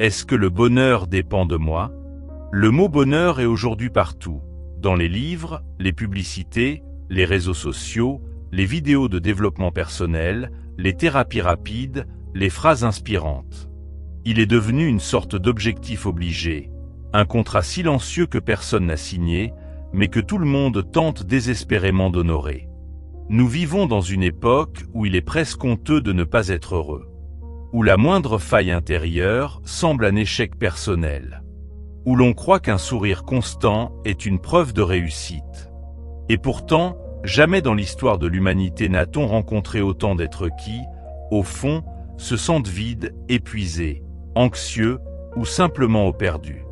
Est-ce que le bonheur dépend de moi? Le mot bonheur est aujourd'hui partout, dans les livres, les publicités, les réseaux sociaux, les vidéos de développement personnel, les thérapies rapides, les phrases inspirantes. Il est devenu une sorte d'objectif obligé, un contrat silencieux que personne n'a signé, mais que tout le monde tente désespérément d'honorer. Nous vivons dans une époque où il est presque honteux de ne pas être heureux, où la moindre faille intérieure semble un échec personnel, où l'on croit qu'un sourire constant est une preuve de réussite. Et pourtant, jamais dans l'histoire de l'humanité n'a-t-on rencontré autant d'êtres qui, au fond, se sentent vides, épuisés, anxieux ou simplement au perdu.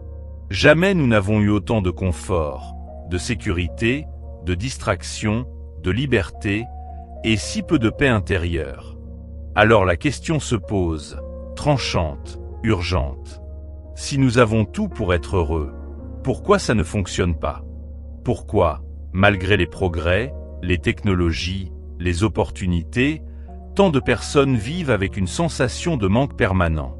Jamais nous n'avons eu autant de confort, de sécurité, de distraction, de liberté, et si peu de paix intérieure. Alors la question se pose, tranchante, urgente. Si nous avons tout pour être heureux, pourquoi ça ne fonctionne pas? Pourquoi, malgré les progrès, les technologies, les opportunités, tant de personnes vivent avec une sensation de manque permanent?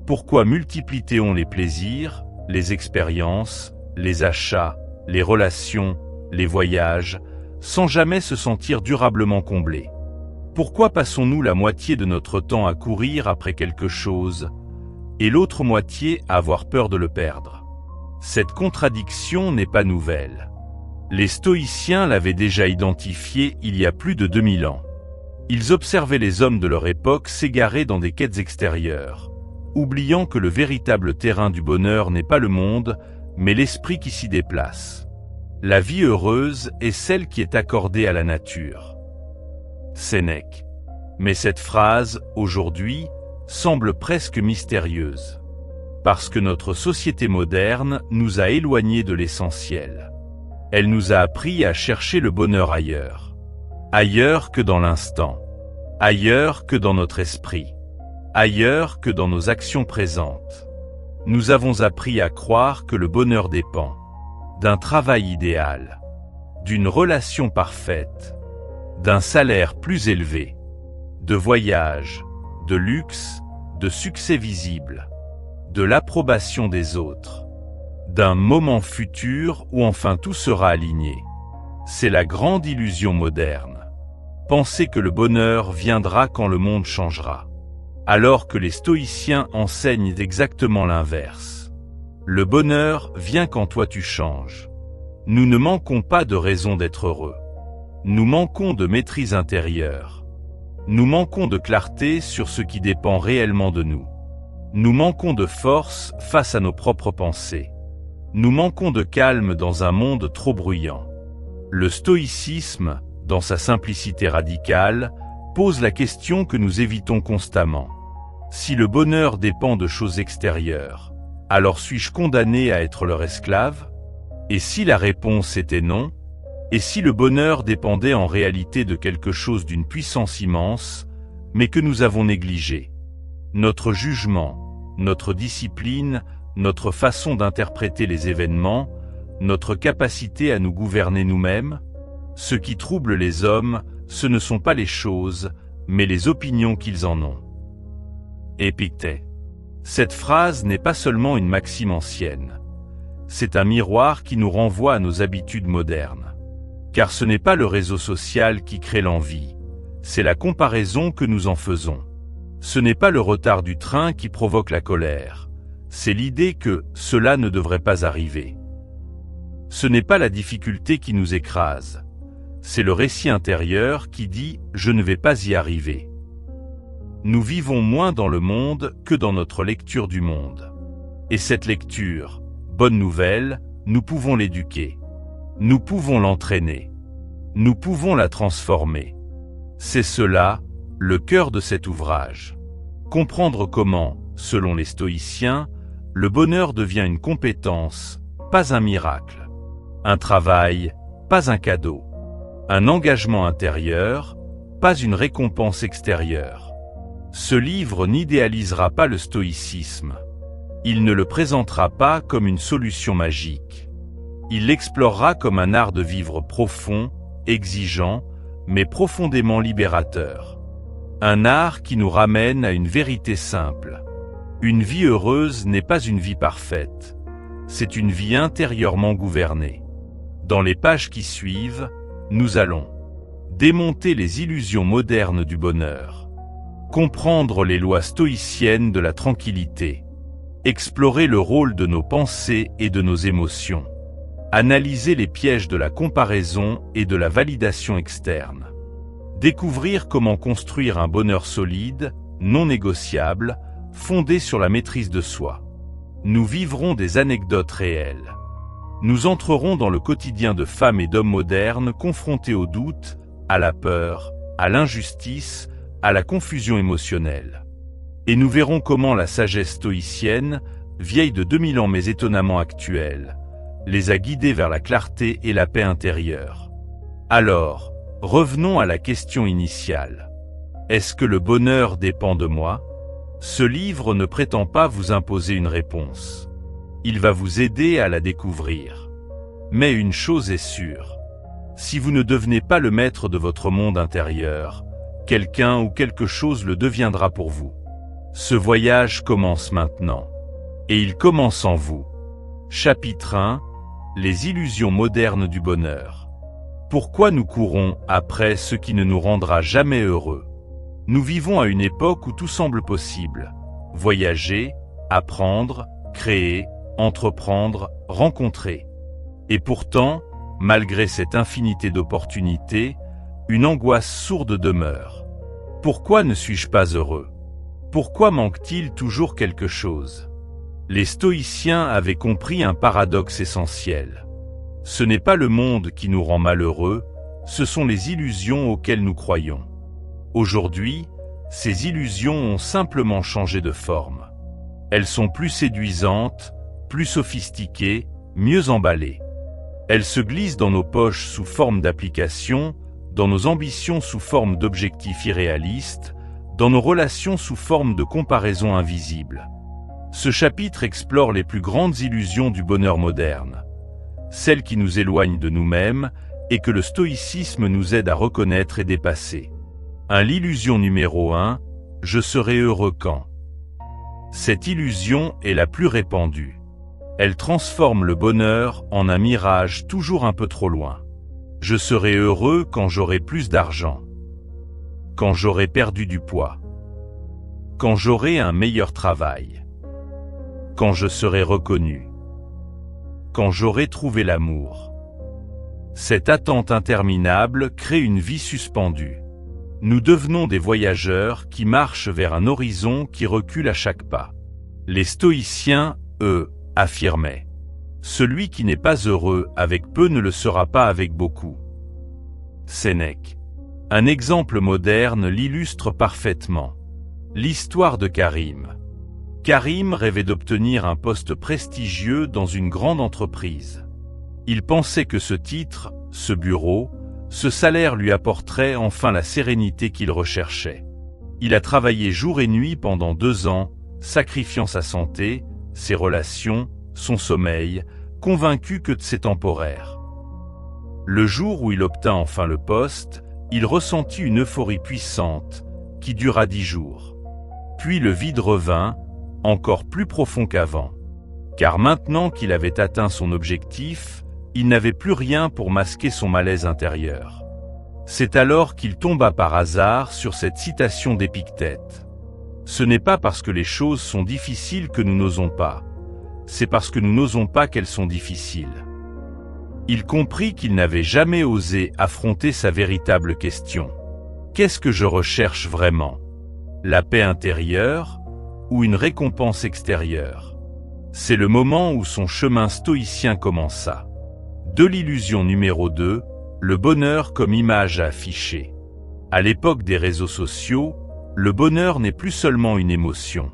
Pourquoi multiplient-on les plaisirs, les expériences, les achats, les relations, les voyages, sans jamais se sentir durablement comblés? Pourquoi passons-nous la moitié de notre temps à courir après quelque chose, et l'autre moitié à avoir peur de le perdre? Cette contradiction n'est pas nouvelle. Les stoïciens l'avaient déjà identifiée il y a plus de 2000 ans. Ils observaient les hommes de leur époque s'égarer dans des quêtes extérieures, oubliant que le véritable terrain du bonheur n'est pas le monde, mais l'esprit qui s'y déplace. La vie heureuse est celle qui est accordée à la nature. Sénèque. Mais cette phrase, aujourd'hui, semble presque mystérieuse. Parce que notre société moderne nous a éloignés de l'essentiel. Elle nous a appris à chercher le bonheur ailleurs. Ailleurs que dans l'instant. Ailleurs que dans notre esprit. Ailleurs que dans nos actions présentes. Nous avons appris à croire que le bonheur dépend d'un travail idéal, d'une relation parfaite, d'un salaire plus élevé, de voyages, de luxe, de succès visible, de l'approbation des autres, d'un moment futur où enfin tout sera aligné. C'est la grande illusion moderne. Penser que le bonheur viendra quand le monde changera. Alors que les stoïciens enseignent exactement l'inverse. Le bonheur vient quand toi tu changes. Nous ne manquons pas de raison d'être heureux. Nous manquons de maîtrise intérieure. Nous manquons de clarté sur ce qui dépend réellement de nous. Nous manquons de force face à nos propres pensées. Nous manquons de calme dans un monde trop bruyant. Le stoïcisme, dans sa simplicité radicale, pose la question que nous évitons constamment. Si le bonheur dépend de choses extérieures, alors suis-je condamné à être leur esclave? Et si la réponse était non? Et si le bonheur dépendait en réalité de quelque chose d'une puissance immense, mais que nous avons négligé? Notre jugement, notre discipline, notre façon d'interpréter les événements, notre capacité à nous gouverner nous-mêmes? Ce qui trouble les hommes, ce ne sont pas les choses, mais les opinions qu'ils en ont. Épictète. Cette phrase n'est pas seulement une maxime ancienne. C'est un miroir qui nous renvoie à nos habitudes modernes. Car ce n'est pas le réseau social qui crée l'envie, c'est la comparaison que nous en faisons. Ce n'est pas le retard du train qui provoque la colère, c'est l'idée que cela ne devrait pas arriver. Ce n'est pas la difficulté qui nous écrase, c'est le récit intérieur qui dit « je ne vais pas y arriver ». Nous vivons moins dans le monde que dans notre lecture du monde. Et cette lecture, bonne nouvelle, nous pouvons l'éduquer. Nous pouvons l'entraîner. Nous pouvons la transformer. C'est cela, le cœur de cet ouvrage. Comprendre comment, selon les stoïciens, le bonheur devient une compétence, pas un miracle. Un travail, pas un cadeau. Un engagement intérieur, pas une récompense extérieure. Ce livre n'idéalisera pas le stoïcisme. Il ne le présentera pas comme une solution magique. Il l'explorera comme un art de vivre profond, exigeant, mais profondément libérateur. Un art qui nous ramène à une vérité simple. Une vie heureuse n'est pas une vie parfaite. C'est une vie intérieurement gouvernée. Dans les pages qui suivent, nous allons démonter les illusions modernes du bonheur, comprendre les lois stoïciennes de la tranquillité, explorer le rôle de nos pensées et de nos émotions, analyser les pièges de la comparaison et de la validation externe, découvrir comment construire un bonheur solide, non négociable, fondé sur la maîtrise de soi. Nous vivrons des anecdotes réelles. Nous entrerons dans le quotidien de femmes et d'hommes modernes confrontés au doute, à la peur, à l'injustice, à la confusion émotionnelle. Et nous verrons comment la sagesse stoïcienne, vieille de 2000 ans mais étonnamment actuelle, les a guidés vers la clarté et la paix intérieure. Alors, revenons à la question initiale. Est-ce que le bonheur dépend de moi ? Ce livre ne prétend pas vous imposer une réponse. Il va vous aider à la découvrir. Mais une chose est sûre. Si vous ne devenez pas le maître de votre monde intérieur, quelqu'un ou quelque chose le deviendra pour vous. Ce voyage commence maintenant. Et il commence en vous. Chapitre 1. Les illusions modernes du bonheur. Pourquoi nous courons après ce qui ne nous rendra jamais heureux ? Nous vivons à une époque où tout semble possible. Voyager, apprendre, créer, entreprendre, rencontrer. Et pourtant, malgré cette infinité d'opportunités, une angoisse sourde demeure. Pourquoi ne suis-je pas heureux ? Pourquoi manque-t-il toujours quelque chose ? Les stoïciens avaient compris un paradoxe essentiel. Ce n'est pas le monde qui nous rend malheureux, ce sont les illusions auxquelles nous croyons. Aujourd'hui, ces illusions ont simplement changé de forme. Elles sont plus séduisantes, plus sophistiquées, mieux emballées. Elles se glissent dans nos poches sous forme d'applications, dans nos ambitions sous forme d'objectifs irréalistes, dans nos relations sous forme de comparaisons invisibles. Ce chapitre explore les plus grandes illusions du bonheur moderne, celles qui nous éloignent de nous-mêmes et que le stoïcisme nous aide à reconnaître et dépasser. L'illusion numéro 1, je serai heureux quand. Cette illusion est la plus répandue. Elle transforme le bonheur en un mirage toujours un peu trop loin. Je serai heureux quand j'aurai plus d'argent. Quand j'aurai perdu du poids. Quand j'aurai un meilleur travail. Quand je serai reconnu. Quand j'aurai trouvé l'amour. Cette attente interminable crée une vie suspendue. Nous devenons des voyageurs qui marchent vers un horizon qui recule à chaque pas. Les stoïciens, eux, affirmaient « Celui qui n'est pas heureux avec peu ne le sera pas avec beaucoup ». Sénèque. Un exemple moderne l'illustre parfaitement. L'histoire de Karim. Karim rêvait d'obtenir un poste prestigieux dans une grande entreprise. Il pensait que ce titre, ce bureau, ce salaire lui apporterait enfin la sérénité qu'il recherchait. Il a travaillé jour et nuit pendant 2 ans, sacrifiant sa santé, ses relations, son sommeil, convaincu que c'est temporaire. Le jour où il obtint enfin le poste, il ressentit une euphorie puissante, qui dura 10 jours. Puis le vide revint, encore plus profond qu'avant. Car maintenant qu'il avait atteint son objectif, il n'avait plus rien pour masquer son malaise intérieur. C'est alors qu'il tomba par hasard sur cette citation d'Épictète. Ce n'est pas parce que les choses sont difficiles que nous n'osons pas, c'est parce que nous n'osons pas qu'elles sont difficiles. Il comprit qu'il n'avait jamais osé affronter sa véritable question. Qu'est-ce que je recherche vraiment ? La paix intérieure ou une récompense extérieure ? C'est le moment où son chemin stoïcien commença. De l'illusion numéro 2, le bonheur comme image à afficher. À l'époque des réseaux sociaux, le bonheur n'est plus seulement une émotion.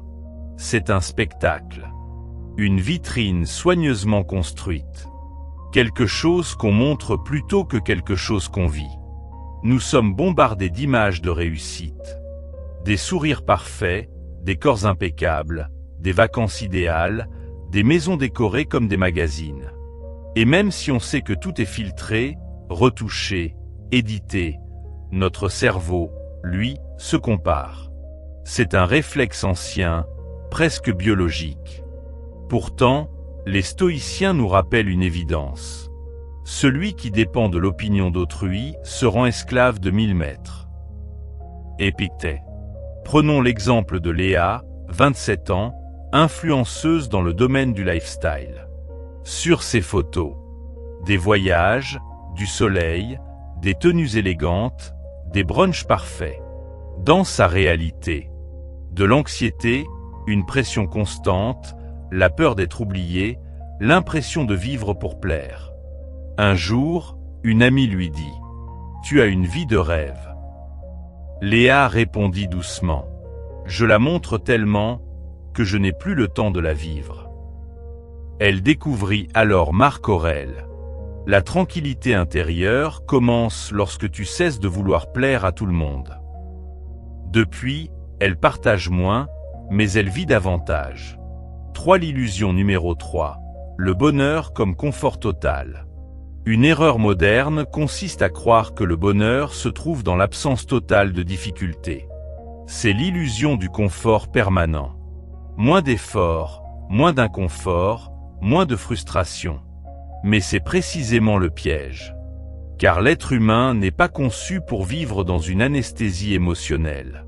C'est un spectacle. Une vitrine soigneusement construite. Quelque chose qu'on montre plutôt que quelque chose qu'on vit. Nous sommes bombardés d'images de réussite. Des sourires parfaits, des corps impeccables, des vacances idéales, des maisons décorées comme des magazines. Et même si on sait que tout est filtré, retouché, édité, notre cerveau, lui, se compare. C'est un réflexe ancien, presque biologique. Pourtant, les stoïciens nous rappellent une évidence. Celui qui dépend de l'opinion d'autrui se rend esclave de 1000 maîtres. Épictète. Prenons l'exemple de Léa, 27 ans, influenceuse dans le domaine du lifestyle. Sur ses photos, des voyages, du soleil, des tenues élégantes, des brunchs parfaits. Dans sa réalité, de l'anxiété, une pression constante, la peur d'être oubliée, l'impression de vivre pour plaire. Un jour, une amie lui dit « Tu as une vie de rêve ». Léa répondit doucement « Je la montre tellement que je n'ai plus le temps de la vivre ». Elle découvrit alors Marc Aurèle. La tranquillité intérieure commence lorsque tu cesses de vouloir plaire à tout le monde. Depuis, elle partage moins, mais elle vit davantage. L'illusion numéro 3. Le bonheur comme confort total. Une erreur moderne consiste à croire que le bonheur se trouve dans l'absence totale de difficultés. C'est l'illusion du confort permanent. Moins d'efforts, moins d'inconfort, moins de frustration. Mais c'est précisément le piège. Car l'être humain n'est pas conçu pour vivre dans une anesthésie émotionnelle.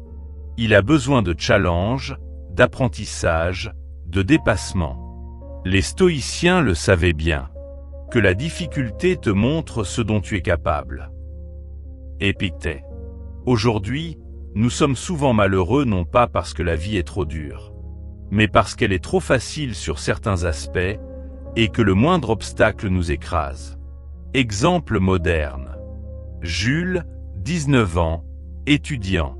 Il a besoin de challenge, d'apprentissage, de dépassement. Les stoïciens le savaient bien. Que la difficulté te montre ce dont tu es capable. Épictète. Aujourd'hui, nous sommes souvent malheureux non pas parce que la vie est trop dure, mais parce qu'elle est trop facile sur certains aspects et que le moindre obstacle nous écrase. Exemple moderne. Jules, 19 ans, étudiant.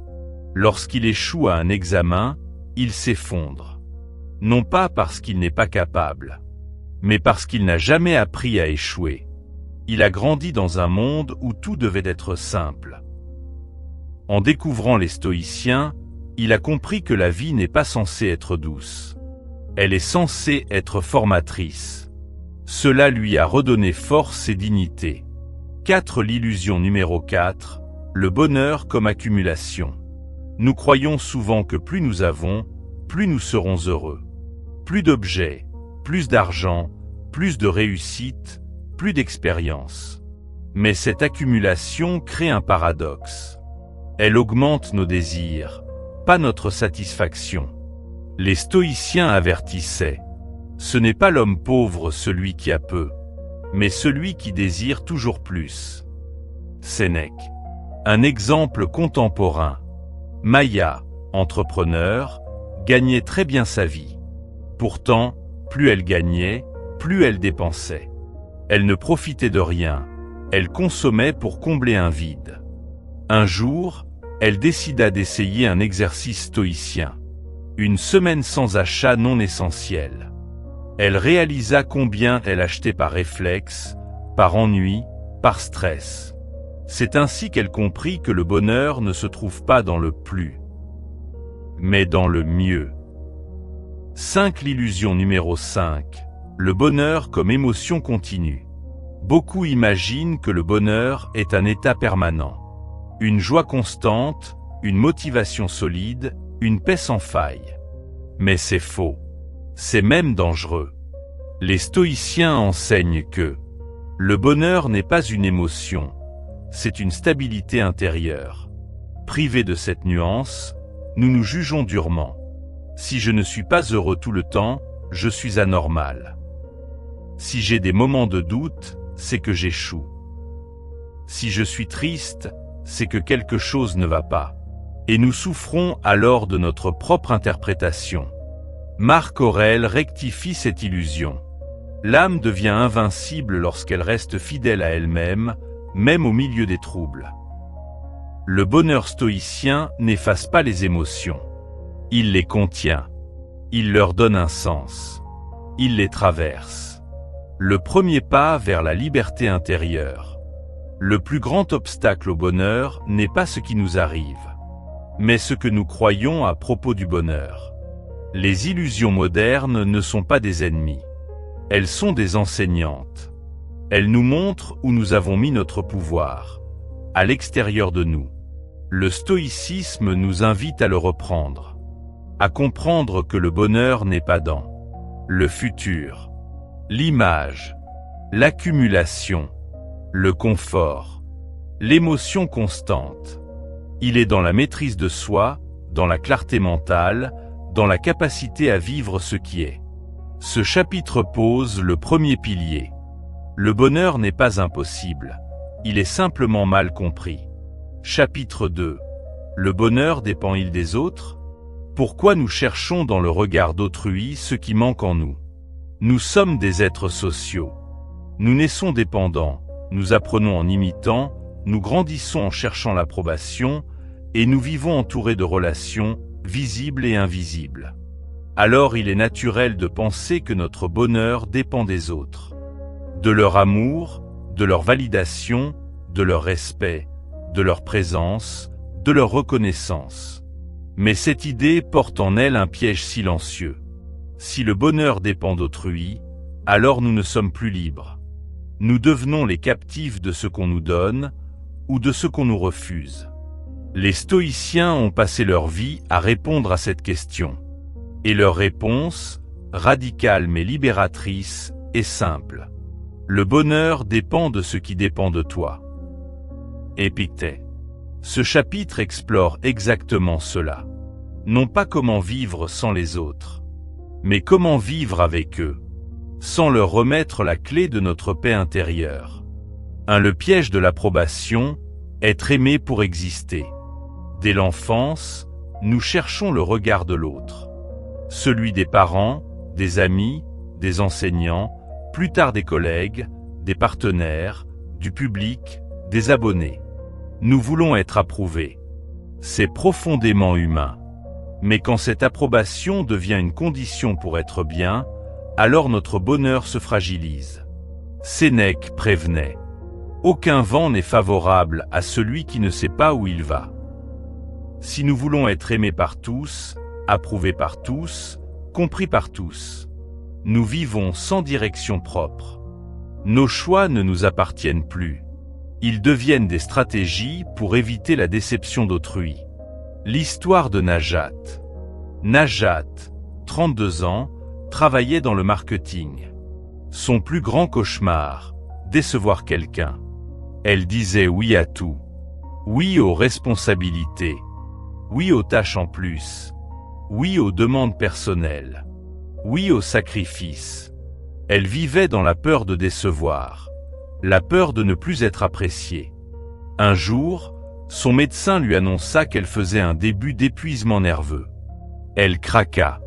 Lorsqu'il échoue à un examen, il s'effondre. Non pas parce qu'il n'est pas capable, mais parce qu'il n'a jamais appris à échouer. Il a grandi dans un monde où tout devait être simple. En découvrant les stoïciens, il a compris que la vie n'est pas censée être douce. Elle est censée être formatrice. Cela lui a redonné force et dignité. L'illusion numéro 4, le bonheur comme accumulation. Nous croyons souvent que plus nous avons, plus nous serons heureux. Plus d'objets, plus d'argent, plus de réussite, plus d'expérience. Mais cette accumulation crée un paradoxe. Elle augmente nos désirs, pas notre satisfaction. Les stoïciens avertissaient. Ce n'est pas l'homme pauvre celui qui a peu, mais celui qui désire toujours plus. Sénèque. Un exemple contemporain. Maya, entrepreneur, gagnait très bien sa vie. Pourtant, plus elle gagnait, plus elle dépensait. Elle ne profitait de rien, elle consommait pour combler un vide. Un jour, elle décida d'essayer un exercice stoïcien. Une semaine sans achat non essentiel. Elle réalisa combien elle achetait par réflexe, par ennui, par stress. C'est ainsi qu'elle comprit que le bonheur ne se trouve pas dans le plus, mais dans le mieux. L'illusion numéro 5. Le bonheur comme émotion continue. Beaucoup imaginent que le bonheur est un état permanent. Une joie constante, une motivation solide, une paix sans faille. Mais c'est faux. C'est même dangereux. Les stoïciens enseignent que le bonheur n'est pas une émotion, c'est une stabilité intérieure. Privés de cette nuance, nous nous jugeons durement. Si je ne suis pas heureux tout le temps, je suis anormal. Si j'ai des moments de doute, c'est que j'échoue. Si je suis triste, c'est que quelque chose ne va pas. Et nous souffrons alors de notre propre interprétation. Marc Aurèle rectifie cette illusion. L'âme devient invincible lorsqu'elle reste fidèle à elle-même, même au milieu des troubles. Le bonheur stoïcien n'efface pas les émotions. Il les contient. Il leur donne un sens. Il les traverse. Le premier pas vers la liberté intérieure. Le plus grand obstacle au bonheur n'est pas ce qui nous arrive, mais ce que nous croyons à propos du bonheur. Les illusions modernes ne sont pas des ennemis. Elles sont des enseignantes. Elles nous montrent où nous avons mis notre pouvoir, à l'extérieur de nous. Le stoïcisme nous invite à le reprendre, à comprendre que le bonheur n'est pas dans le futur, l'image, l'accumulation, le confort, l'émotion constante. Il est dans la maîtrise de soi, dans la clarté mentale, dans la capacité à vivre ce qui est. Ce chapitre pose le premier pilier. Le bonheur n'est pas impossible, il est simplement mal compris. Chapitre 2. Le bonheur dépend-il des autres? Pourquoi nous cherchons dans le regard d'autrui ce qui manque en nous? Nous sommes des êtres sociaux. Nous naissons dépendants, nous apprenons en imitant, nous grandissons en cherchant l'approbation, et nous vivons entourés de relations, visibles et invisibles. Alors il est naturel de penser que notre bonheur dépend des autres. De leur amour, de leur validation, de leur respect, de leur présence, de leur reconnaissance. Mais cette idée porte en elle un piège silencieux. Si le bonheur dépend d'autrui, alors nous ne sommes plus libres. Nous devenons les captifs de ce qu'on nous donne ou de ce qu'on nous refuse. Les stoïciens ont passé leur vie à répondre à cette question. Et leur réponse, radicale mais libératrice, est simple. Le bonheur dépend de ce qui dépend de toi. Épictète. Ce chapitre explore exactement cela. Non pas comment vivre sans les autres, mais comment vivre avec eux, sans leur remettre la clé de notre paix intérieure. Le piège de l'approbation, être aimé pour exister. Dès l'enfance, nous cherchons le regard de l'autre. Celui des parents, des amis, des enseignants, plus tard des collègues, des partenaires, du public, des abonnés. Nous voulons être approuvés. C'est profondément humain. Mais quand cette approbation devient une condition pour être bien, alors notre bonheur se fragilise. Sénèque prévenait. Aucun vent n'est favorable à celui qui ne sait pas où il va. Si nous voulons être aimés par tous, approuvés par tous, compris par tous, nous vivons sans direction propre. Nos choix ne nous appartiennent plus. Ils deviennent des stratégies pour éviter la déception d'autrui. L'histoire de Najat. Najat, 32 ans, travaillait dans le marketing. Son plus grand cauchemar, décevoir quelqu'un. Elle disait oui à tout. Oui aux responsabilités. Oui aux tâches en plus. Oui aux demandes personnelles. Oui aux sacrifices. Elle vivait dans la peur de décevoir. La peur de ne plus être appréciée. Un jour, son médecin lui annonça qu'elle faisait un début d'épuisement nerveux. Elle craqua.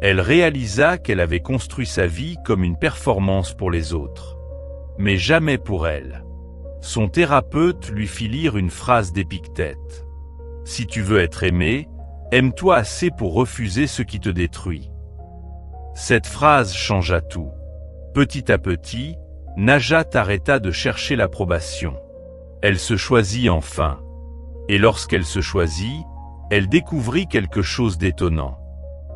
Elle réalisa qu'elle avait construit sa vie comme une performance pour les autres. Mais jamais pour elle. Son thérapeute lui fit lire une phrase d'Épictète. « Si tu veux être aimé, aime-toi assez pour refuser ce qui te détruit. » Cette phrase changea tout. Petit à petit, Najat arrêta de chercher l'approbation. Elle se choisit enfin. Et lorsqu'elle se choisit, elle découvrit quelque chose d'étonnant.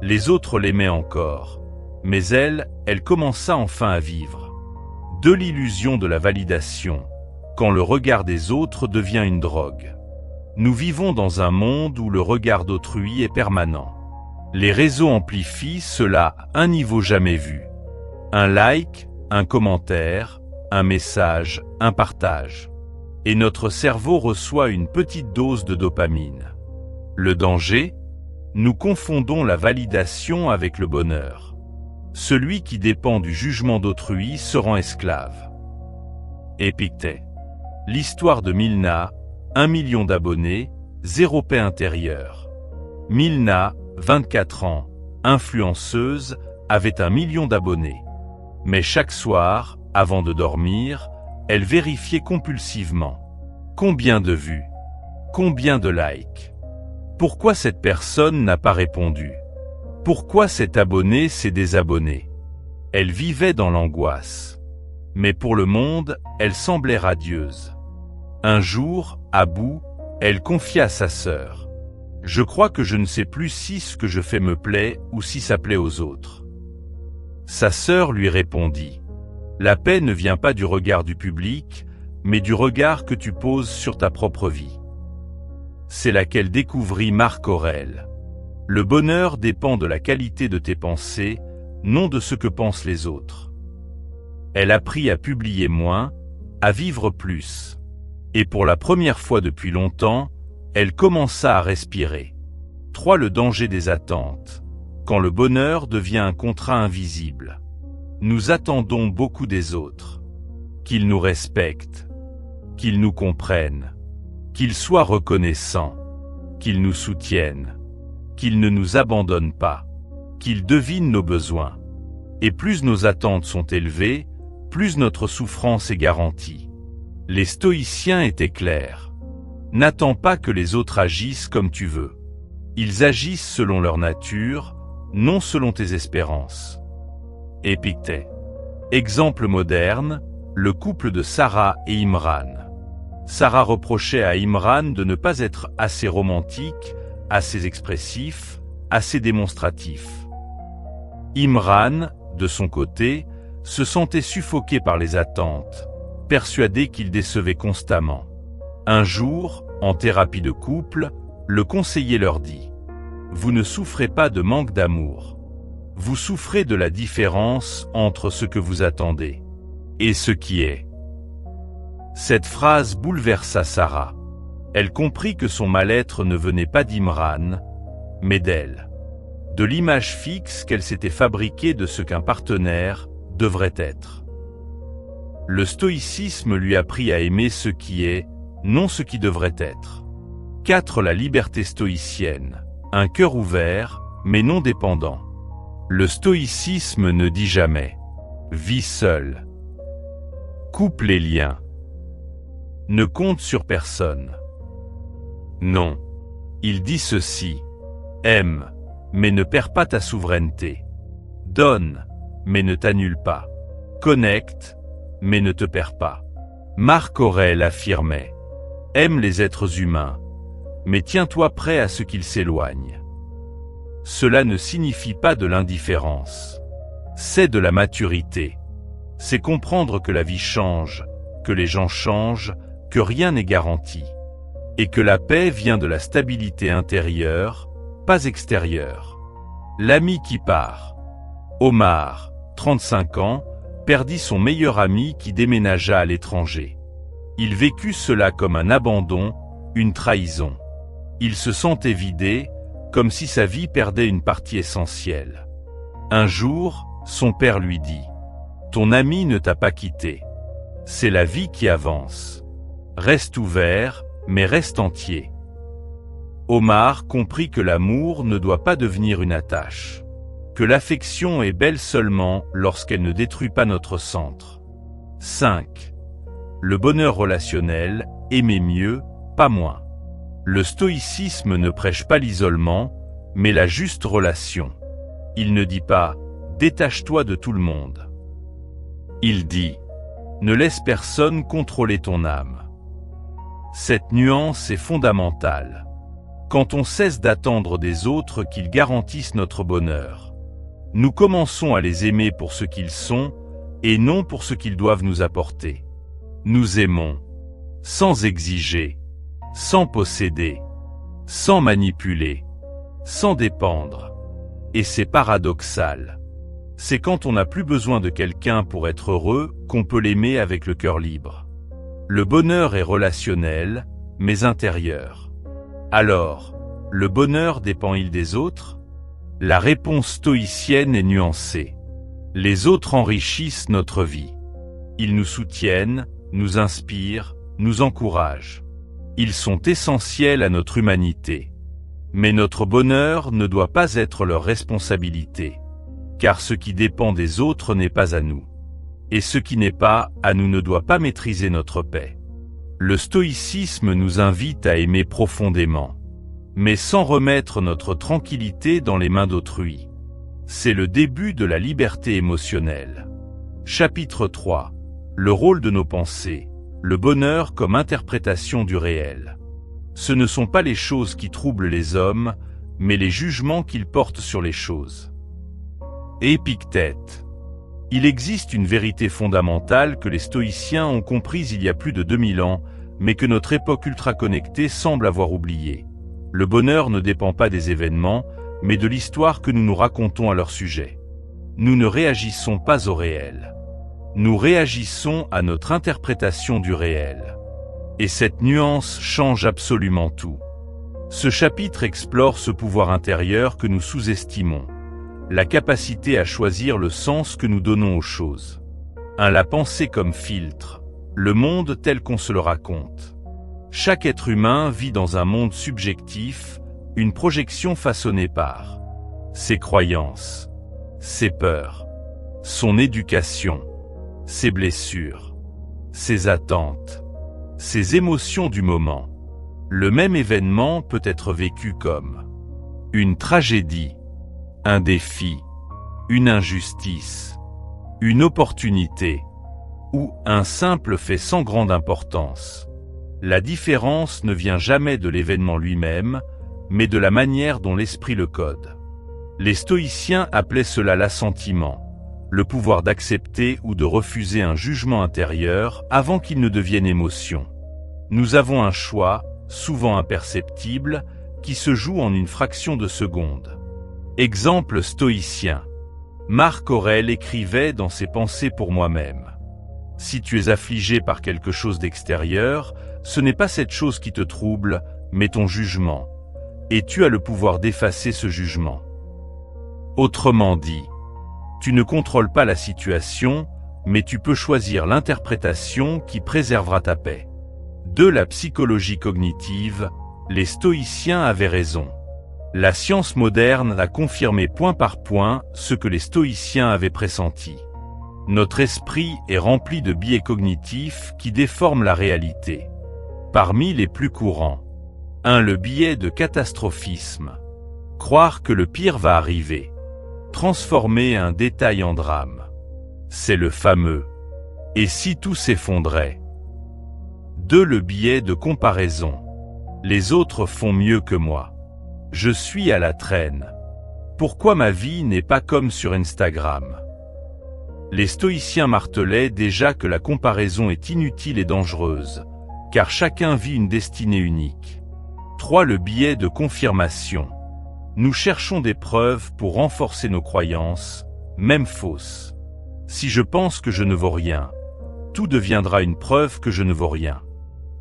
Les autres l'aimaient encore. Mais elle commença enfin à vivre. De l'illusion de la validation, quand le regard des autres devient une drogue. Nous vivons dans un monde où le regard d'autrui est permanent. Les réseaux amplifient cela à un niveau jamais vu. Un like, un commentaire, un message, un partage. Et notre cerveau reçoit une petite dose de dopamine. Le danger? Nous confondons la validation avec le bonheur. Celui qui dépend du jugement d'autrui se rend esclave. Épictète. L'histoire de Milna, 1 million d'abonnés, 0 paix intérieure. Milna, 24 ans, influenceuse, avait 1 million d'abonnés. Mais chaque soir, avant de dormir, elle vérifiait compulsivement. Combien de vues? Combien de likes? Pourquoi cette personne n'a pas répondu? Pourquoi cet abonné s'est désabonné? Elle vivait dans l'angoisse. Mais pour le monde, elle semblait radieuse. Un jour, à bout, elle confia à sa sœur. « Je crois que je ne sais plus si ce que je fais me plaît ou si ça plaît aux autres. » Sa sœur lui répondit. « La paix ne vient pas du regard du public, mais du regard que tu poses sur ta propre vie. » C'est là qu'elle découvrit Marc Aurèle. Le bonheur dépend de la qualité de tes pensées, non de ce que pensent les autres. Elle apprit à publier moins, à vivre plus. Et pour la première fois depuis longtemps, elle commença à respirer. 3. Le danger des attentes. Quand le bonheur devient un contrat invisible. Nous attendons beaucoup des autres. Qu'ils nous respectent, qu'ils nous comprennent, qu'ils soient reconnaissants, qu'ils nous soutiennent, qu'ils ne nous abandonnent pas, qu'ils devinent nos besoins. Et plus nos attentes sont élevées, plus notre souffrance est garantie. Les stoïciens étaient clairs. N'attends pas que les autres agissent comme tu veux. Ils agissent selon leur nature, non selon tes espérances. Épictète. Exemple moderne, le couple de Sarah et Imran. Sarah reprochait à Imran de ne pas être assez romantique, assez expressif, assez démonstratif. Imran, de son côté, se sentait suffoqué par les attentes, persuadé qu'il décevait constamment. Un jour, en thérapie de couple, le conseiller leur dit « Vous ne souffrez pas de manque d'amour. Vous souffrez de la différence entre ce que vous attendez et ce qui est. » Cette phrase bouleversa Sarah. Elle comprit que son mal-être ne venait pas d'Imran, mais d'elle. De l'image fixe qu'elle s'était fabriquée de ce qu'un partenaire devrait être. Le stoïcisme lui apprit à aimer ce qui est, non ce qui devrait être. 4. La liberté stoïcienne. Un cœur ouvert, mais non dépendant. Le stoïcisme ne dit jamais « vis seul ». Coupe les liens. Ne compte sur personne. Non. Il dit ceci. Aime, mais ne perds pas ta souveraineté. Donne, mais ne t'annule pas. Connecte, mais ne te perds pas. Marc Aurèle affirmait. Aime les êtres humains, mais tiens-toi prêt à ce qu'ils s'éloignent. Cela ne signifie pas de l'indifférence. C'est de la maturité. C'est comprendre que la vie change, que les gens changent, que rien n'est garanti. Et que la paix vient de la stabilité intérieure, pas extérieure. L'ami qui part. Omar, 35 ans, perdit son meilleur ami qui déménagea à l'étranger. Il vécut cela comme un abandon, une trahison. Il se sentait vidé, comme si sa vie perdait une partie essentielle. Un jour, son père lui dit « Ton ami ne t'a pas quitté. C'est la vie qui avance. Reste ouvert, mais reste entier. » Omar comprit que l'amour ne doit pas devenir une attache. Que l'affection est belle seulement lorsqu'elle ne détruit pas notre centre. 5. Le bonheur relationnel, aimer mieux, pas moins. Le stoïcisme ne prêche pas l'isolement, mais la juste relation. Il ne dit pas « détache-toi de tout le monde ». Il dit « ne laisse personne contrôler ton âme ». Cette nuance est fondamentale. Quand on cesse d'attendre des autres qu'ils garantissent notre bonheur, nous commençons à les aimer pour ce qu'ils sont et non pour ce qu'ils doivent nous apporter. Nous aimons, sans exiger, sans posséder, sans manipuler, sans dépendre. Et c'est paradoxal. C'est quand on n'a plus besoin de quelqu'un pour être heureux qu'on peut l'aimer avec le cœur libre. Le bonheur est relationnel, mais intérieur. Alors, le bonheur dépend-il des autres? La réponse stoïcienne est nuancée. Les autres enrichissent notre vie. Ils nous soutiennent, nous inspirent, nous encouragent. Ils sont essentiels à notre humanité. Mais notre bonheur ne doit pas être leur responsabilité. Car ce qui dépend des autres n'est pas à nous. Et ce qui n'est pas à nous ne doit pas maîtriser notre paix. Le stoïcisme nous invite à aimer profondément, mais sans remettre notre tranquillité dans les mains d'autrui. C'est le début de la liberté émotionnelle. Chapitre 3. Le rôle de nos pensées, le bonheur comme interprétation du réel. Ce ne sont pas les choses qui troublent les hommes, mais les jugements qu'ils portent sur les choses. Épictète. Il existe une vérité fondamentale que les stoïciens ont comprise il y a plus de 2000 ans, mais que notre époque ultra-connectée semble avoir oubliée. Le bonheur ne dépend pas des événements, mais de l'histoire que nous nous racontons à leur sujet. Nous ne réagissons pas au réel. Nous réagissons à notre interprétation du réel. Et cette nuance change absolument tout. Ce chapitre explore ce pouvoir intérieur que nous sous-estimons, la capacité à choisir le sens que nous donnons aux choses. La pensée comme filtre, le monde tel qu'on se le raconte. Chaque être humain vit dans un monde subjectif, une projection façonnée par ses croyances, ses peurs, son éducation, ses blessures, ses attentes, ses émotions du moment. Le même événement peut être vécu comme une tragédie, un défi, une injustice, une opportunité ou un simple fait sans grande importance. La différence ne vient jamais de l'événement lui-même, mais de la manière dont l'esprit le code. Les stoïciens appelaient cela l'assentiment, le pouvoir d'accepter ou de refuser un jugement intérieur avant qu'il ne devienne émotion. Nous avons un choix, souvent imperceptible, qui se joue en une fraction de seconde. Exemple stoïcien. Marc Aurèle écrivait dans ses Pensées pour moi-même. Si tu es affligé par quelque chose d'extérieur, ce n'est pas cette chose qui te trouble, mais ton jugement. Et tu as le pouvoir d'effacer ce jugement. Autrement dit, tu ne contrôles pas la situation, mais tu peux choisir l'interprétation qui préservera ta paix. De la psychologie cognitive, les stoïciens avaient raison. La science moderne a confirmé point par point ce que les stoïciens avaient pressenti. Notre esprit est rempli de biais cognitifs qui déforment la réalité. Parmi les plus courants, 1. Le biais de catastrophisme. Croire que le pire va arriver. Transformer un détail en drame. C'est le fameux « et si tout s'effondrait ». 2. Le biais de comparaison. Les autres font mieux que moi. Je suis à la traîne. Pourquoi ma vie n'est pas comme sur Instagram? Les stoïciens martelaient déjà que la comparaison est inutile et dangereuse, car chacun vit une destinée unique. 3. Le biais de confirmation. Nous cherchons des preuves pour renforcer nos croyances, même fausses. Si je pense que je ne vaux rien, tout deviendra une preuve que je ne vaux rien.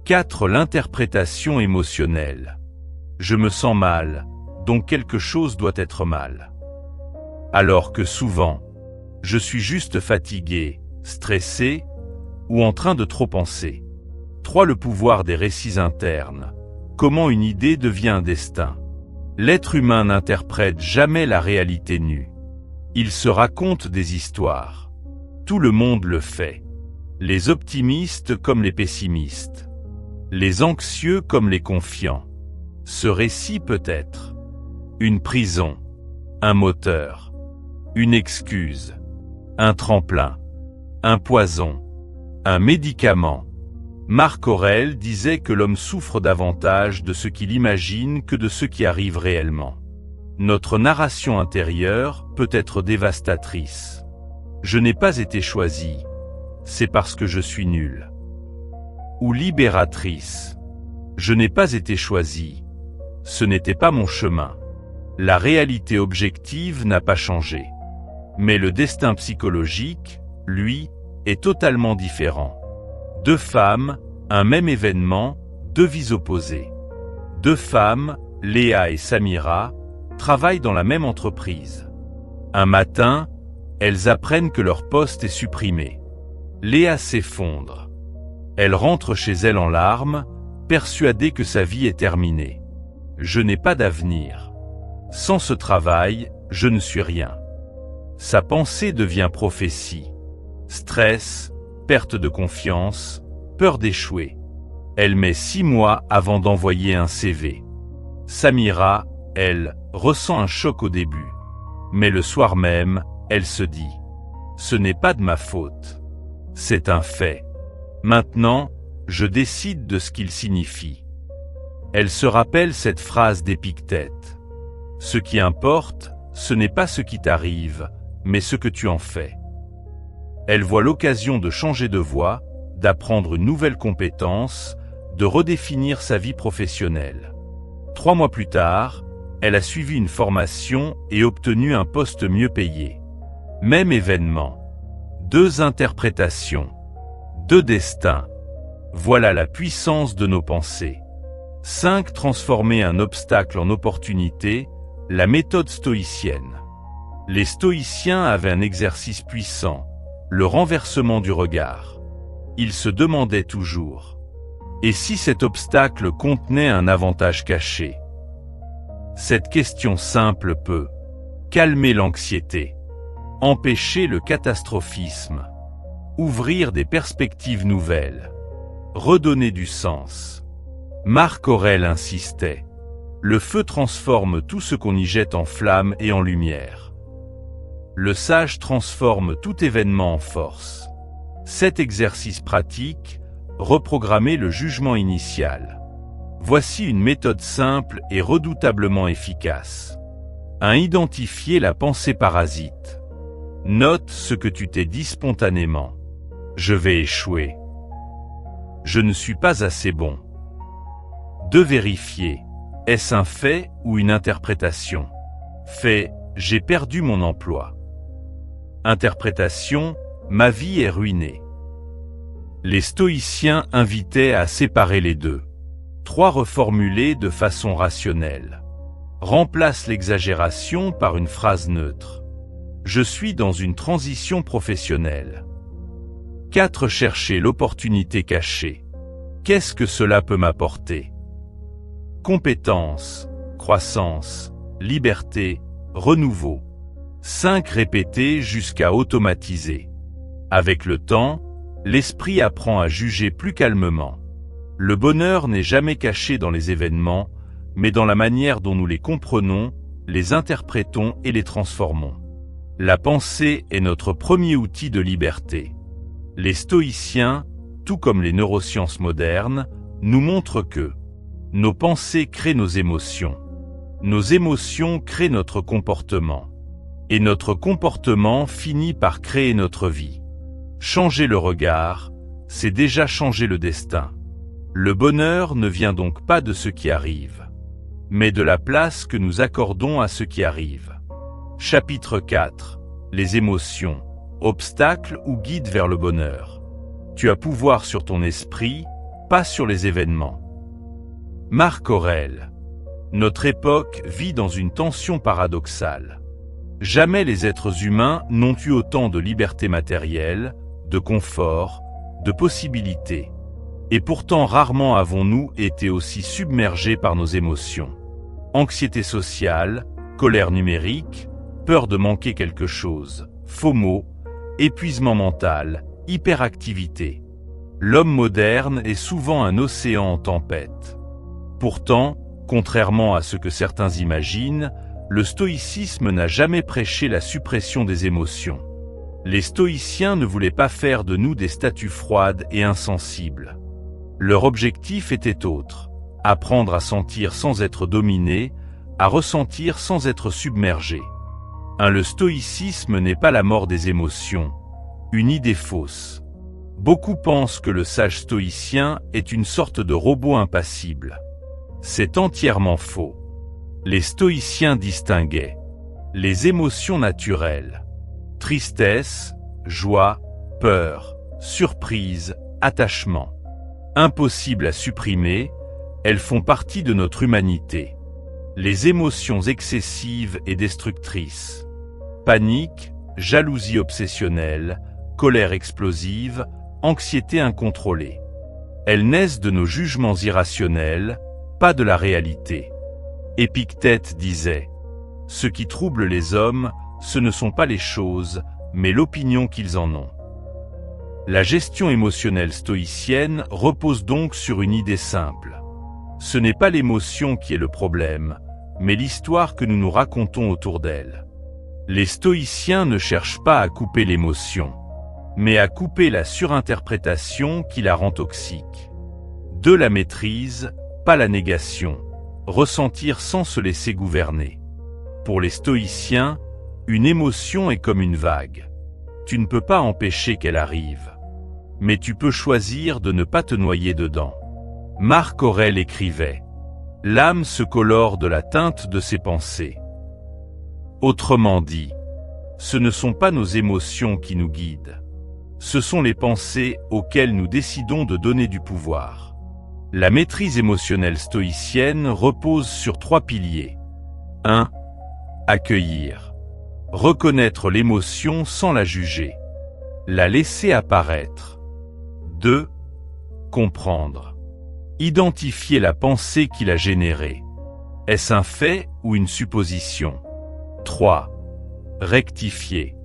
4. L'interprétation émotionnelle. Je me sens mal, donc quelque chose doit être mal. Alors que souvent, je suis juste fatigué, stressé, ou en train de trop penser. 3. Le pouvoir des récits internes. Comment une idée devient un destin. L'être humain n'interprète jamais la réalité nue. Il se raconte des histoires. Tout le monde le fait. Les optimistes comme les pessimistes. Les anxieux comme les confiants. Ce récit peut être une prison, un moteur, une excuse, un tremplin, un poison, un médicament. Marc Aurèle disait que l'homme souffre davantage de ce qu'il imagine que de ce qui arrive réellement. Notre narration intérieure peut être dévastatrice. Je n'ai pas été choisi, c'est parce que je suis nul. Ou libératrice. Je n'ai pas été choisi, ce n'était pas mon chemin. La réalité objective n'a pas changé. Mais le destin psychologique, lui, est totalement différent. 2 femmes, un même événement, 2 vies opposées. 2 femmes, Léa et Samira, travaillent dans la même entreprise. Un matin, elles apprennent que leur poste est supprimé. Léa s'effondre. Elle rentre chez elle en larmes, persuadée que sa vie est terminée. Je n'ai pas d'avenir. Sans ce travail, je ne suis rien. Sa pensée devient prophétie. Stress, perte de confiance, peur d'échouer. Elle met 6 mois avant d'envoyer un CV. Samira, elle, ressent un choc au début. Mais le soir même, elle se dit « Ce n'est pas de ma faute. C'est un fait. Maintenant, je décide de ce qu'il signifie. » Elle se rappelle cette phrase d'Épictète. « Ce qui importe, ce n'est pas ce qui t'arrive, mais ce que tu en fais. » Elle voit l'occasion de changer de voie, d'apprendre une nouvelle compétence, de redéfinir sa vie professionnelle. 3 mois plus tard, Elle a suivi une formation et obtenu un poste mieux payé. Même événement. 2 interprétations. 2 destins. Voilà la puissance de nos pensées. 5. Transformer un obstacle en opportunité, la méthode stoïcienne. Les stoïciens avaient un exercice puissant, le renversement du regard. Ils se demandaient toujours: et si cet obstacle contenait un avantage caché? Cette question simple peut calmer l'anxiété, empêcher le catastrophisme, ouvrir des perspectives nouvelles, redonner du sens. Marc Aurèle insistait: le feu transforme tout ce qu'on y jette en flamme et en lumière. Le sage transforme tout événement en force. Cet exercice pratique, reprogrammer le jugement initial. Voici une méthode simple et redoutablement efficace. 1. Identifier la pensée parasite. Note ce que tu t'es dit spontanément. Je vais échouer. Je ne suis pas assez bon. 2. Vérifier. Est-ce un fait ou une interprétation? Fait: j'ai perdu mon emploi. Interprétation: ma vie est ruinée. Les stoïciens invitaient à séparer les deux. 3. Reformuler de façon rationnelle. Remplace l'exagération par une phrase neutre. Je suis dans une transition professionnelle. 4. Chercher l'opportunité cachée. Qu'est-ce que cela peut m'apporter? Compétence, croissance, liberté, renouveau. 5. Répéter jusqu'à automatiser. Avec le temps, l'esprit apprend à juger plus calmement. Le bonheur n'est jamais caché dans les événements, mais dans la manière dont nous les comprenons, les interprétons et les transformons. La pensée est notre premier outil de liberté. Les stoïciens, tout comme les neurosciences modernes, nous montrent que nos pensées créent nos émotions créent notre comportement, et notre comportement finit par créer notre vie. Changer le regard, c'est déjà changer le destin. Le bonheur ne vient donc pas de ce qui arrive, mais de la place que nous accordons à ce qui arrive. Chapitre 4. Les émotions, obstacles ou guides vers le bonheur. Tu as pouvoir sur ton esprit, pas sur les événements. Marc Aurèle. Notre époque vit dans une tension paradoxale. Jamais les êtres humains n'ont eu autant de liberté matérielle, de confort, de possibilités. Et pourtant rarement avons-nous été aussi submergés par nos émotions. Anxiété sociale, colère numérique, peur de manquer quelque chose, FOMO, épuisement mental, hyperactivité. L'homme moderne est souvent un océan en tempête. Pourtant, contrairement à ce que certains imaginent, le stoïcisme n'a jamais prêché la suppression des émotions. Les stoïciens ne voulaient pas faire de nous des statues froides et insensibles. Leur objectif était autre: apprendre à sentir sans être dominé, à ressentir sans être submergé. Le stoïcisme n'est pas la mort des émotions, une idée fausse. Beaucoup pensent que le sage stoïcien est une sorte de robot impassible. C'est entièrement faux. Les stoïciens distinguaient les émotions naturelles: tristesse, joie, peur, surprise, attachement. Impossibles à supprimer, elles font partie de notre humanité. Les émotions excessives et destructrices. Panique, jalousie obsessionnelle, colère explosive, anxiété incontrôlée. Elles naissent de nos jugements irrationnels, pas de la réalité. Épictète disait: ce qui trouble les hommes, ce ne sont pas les choses, mais l'opinion qu'ils en ont. La gestion émotionnelle stoïcienne repose donc sur une idée simple. Ce n'est pas l'émotion qui est le problème, mais l'histoire que nous nous racontons autour d'elle. Les stoïciens ne cherchent pas à couper l'émotion, mais à couper la surinterprétation qui la rend toxique. 2. La maîtrise, pas la négation. Ressentir sans se laisser gouverner. Pour les stoïciens, une émotion est comme une vague. Tu ne peux pas empêcher qu'elle arrive, mais tu peux choisir de ne pas te noyer dedans. Marc Aurèle écrivait: L'âme se colore de la teinte de ses pensées. Autrement dit, ce ne sont pas nos émotions qui nous guident. Ce sont les pensées auxquelles nous décidons de donner du pouvoir. La maîtrise émotionnelle stoïcienne repose sur 3 piliers. 1. Accueillir. Reconnaître l'émotion sans la juger. La laisser apparaître. 2. Comprendre. Identifier la pensée qui l'a générée. Est-ce un fait ou une supposition? 3. Rectifier.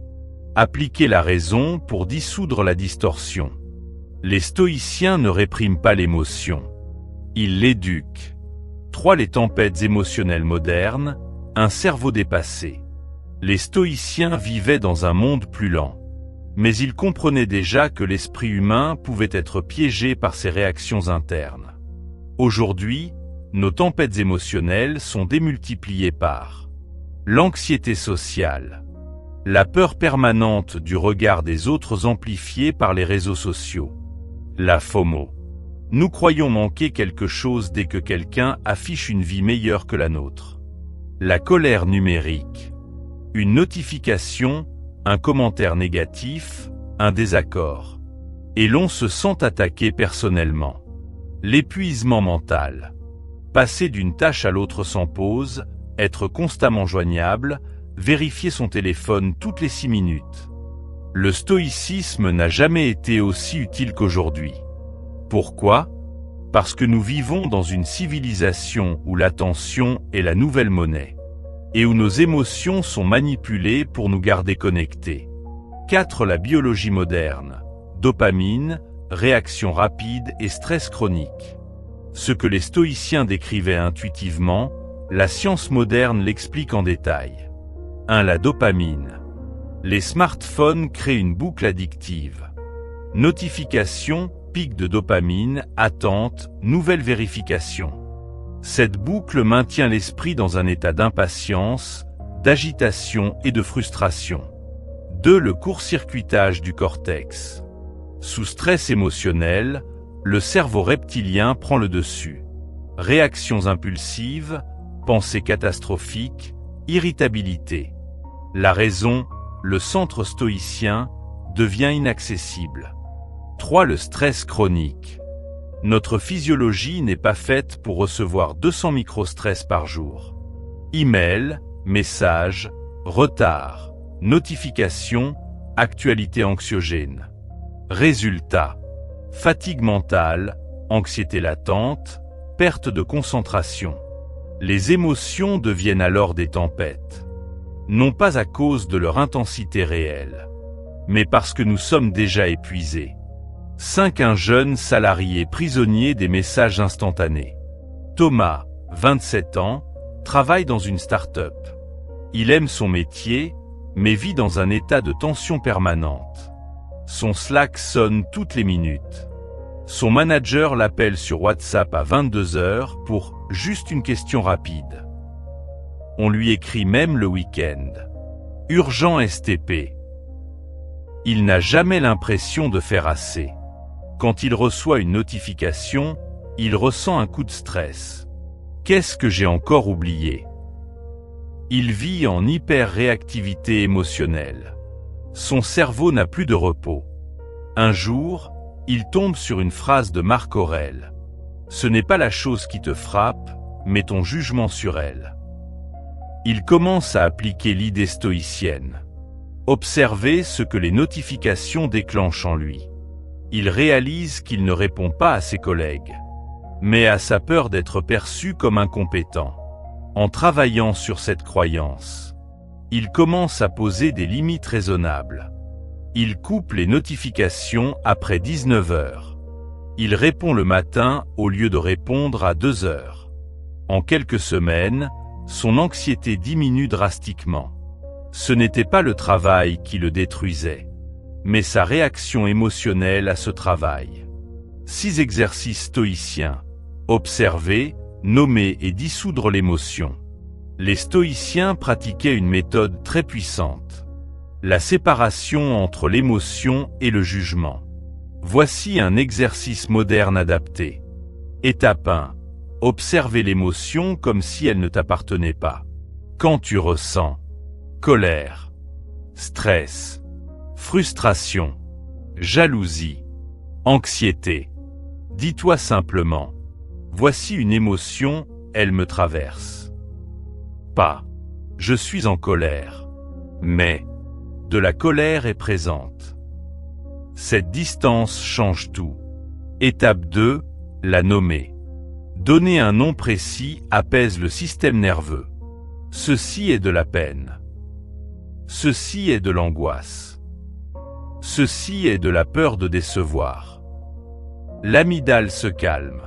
Appliquer la raison pour dissoudre la distorsion. Les stoïciens ne répriment pas l'émotion. Ils l'éduquent. 3. Les tempêtes émotionnelles modernes, un cerveau dépassé. Les stoïciens vivaient dans un monde plus lent. Mais ils comprenaient déjà que l'esprit humain pouvait être piégé par ses réactions internes. Aujourd'hui, nos tempêtes émotionnelles sont démultipliées par l'anxiété sociale, la peur permanente du regard des autres amplifiée par les réseaux sociaux, la FOMO. Nous croyons manquer quelque chose dès que quelqu'un affiche une vie meilleure que la nôtre. La colère numérique, une notification, un commentaire négatif, un désaccord. Et l'on se sent attaqué personnellement. L'épuisement mental. Passer d'une tâche à l'autre sans pause, être constamment joignable, vérifier son téléphone toutes les 6 minutes. Le stoïcisme n'a jamais été aussi utile qu'aujourd'hui. Pourquoi? Parce que nous vivons dans une civilisation où l'attention est la nouvelle monnaie. Et où nos émotions sont manipulées pour nous garder connectés. 4. La biologie moderne. Dopamine, réaction rapide et stress chronique. Ce que les stoïciens décrivaient intuitivement, la science moderne l'explique en détail. 1. La dopamine. Les smartphones créent une boucle addictive. Notification, pic de dopamine, attente, nouvelle vérification. Cette boucle maintient l'esprit dans un état d'impatience, d'agitation et de frustration. 2. Le court-circuitage du cortex. Sous stress émotionnel, le cerveau reptilien prend le dessus. Réactions impulsives, pensées catastrophiques, irritabilité. La raison, le centre stoïcien, devient inaccessible. 3. Le stress chronique. Notre physiologie n'est pas faite pour recevoir 200 microstress par jour. Email, messages, retard, notifications, actualité anxiogène. Résultat. Fatigue mentale, anxiété latente, perte de concentration. Les émotions deviennent alors des tempêtes. Non pas à cause de leur intensité réelle, mais parce que nous sommes déjà épuisés. 5. Un jeune salarié prisonnier des messages instantanés. Thomas, 27 ans, travaille dans une start-up. Il aime son métier, mais vit dans un état de tension permanente. Son Slack sonne toutes les minutes. Son manager l'appelle sur WhatsApp à 22 h pour « juste une question rapide ». On lui écrit même le week-end. Urgent STP. Il n'a jamais l'impression de faire assez. Quand il reçoit une notification, il ressent un coup de stress. Qu'est-ce que j'ai encore oublié? Il vit en hyper-réactivité émotionnelle. Son cerveau n'a plus de repos. Un jour, il tombe sur une phrase de Marc Aurèle. Ce n'est pas la chose qui te frappe, mais ton jugement sur elle. Il commence à appliquer l'idée stoïcienne. Observer ce que les notifications déclenchent en lui. Il réalise qu'il ne répond pas à ses collègues, mais à sa peur d'être perçu comme incompétent. En travaillant sur cette croyance, il commence à poser des limites raisonnables. Il coupe les notifications après 19 h. Il répond le matin au lieu de répondre à 2 h. En quelques semaines, son anxiété diminue drastiquement. Ce n'était pas le travail qui le détruisait, mais sa réaction émotionnelle à ce travail. 6 exercices stoïciens. Observer, nommer et dissoudre l'émotion. Les stoïciens pratiquaient une méthode très puissante. La séparation entre l'émotion et le jugement. Voici un exercice moderne adapté. Étape 1. Observez l'émotion comme si elle ne t'appartenait pas. Quand tu ressens colère, stress, frustration, jalousie, anxiété, dis-toi simplement, voici une émotion, elle me traverse. Pas, je suis en colère, mais de la colère est présente. Cette distance change tout. Étape 2, la nommer. Donner un nom précis apaise le système nerveux. Ceci est de la peine. Ceci est de l'angoisse. Ceci est de la peur de décevoir. L'amygdale se calme.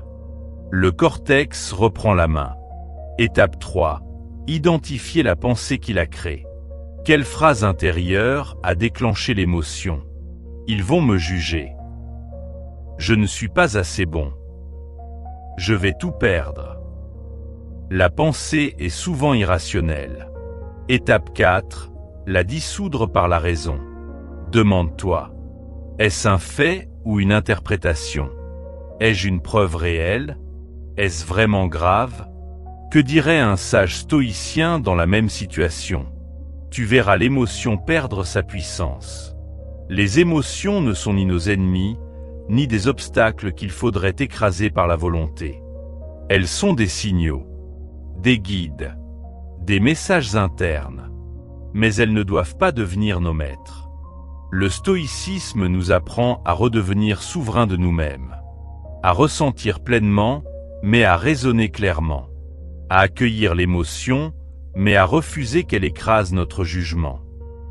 Le cortex reprend la main. Étape 3, identifier la pensée qui la crée. Quelle phrase intérieure a déclenché l'émotion? Ils vont me juger. Je ne suis pas assez bon. Je vais tout perdre. La pensée est souvent irrationnelle. Étape 4, la dissoudre par la raison. Demande-toi, est-ce un fait ou une interprétation? Ai-je une preuve réelle? Est-ce vraiment grave? Que dirait un sage stoïcien dans la même situation? Tu verras l'émotion perdre sa puissance. Les émotions ne sont ni nos ennemis, ni des obstacles qu'il faudrait écraser par la volonté. Elles sont des signaux, des guides, des messages internes, mais elles ne doivent pas devenir nos maîtres. Le stoïcisme nous apprend à redevenir souverains de nous-mêmes, à ressentir pleinement, mais à raisonner clairement, à accueillir l'émotion, mais à refuser qu'elle écrase notre jugement.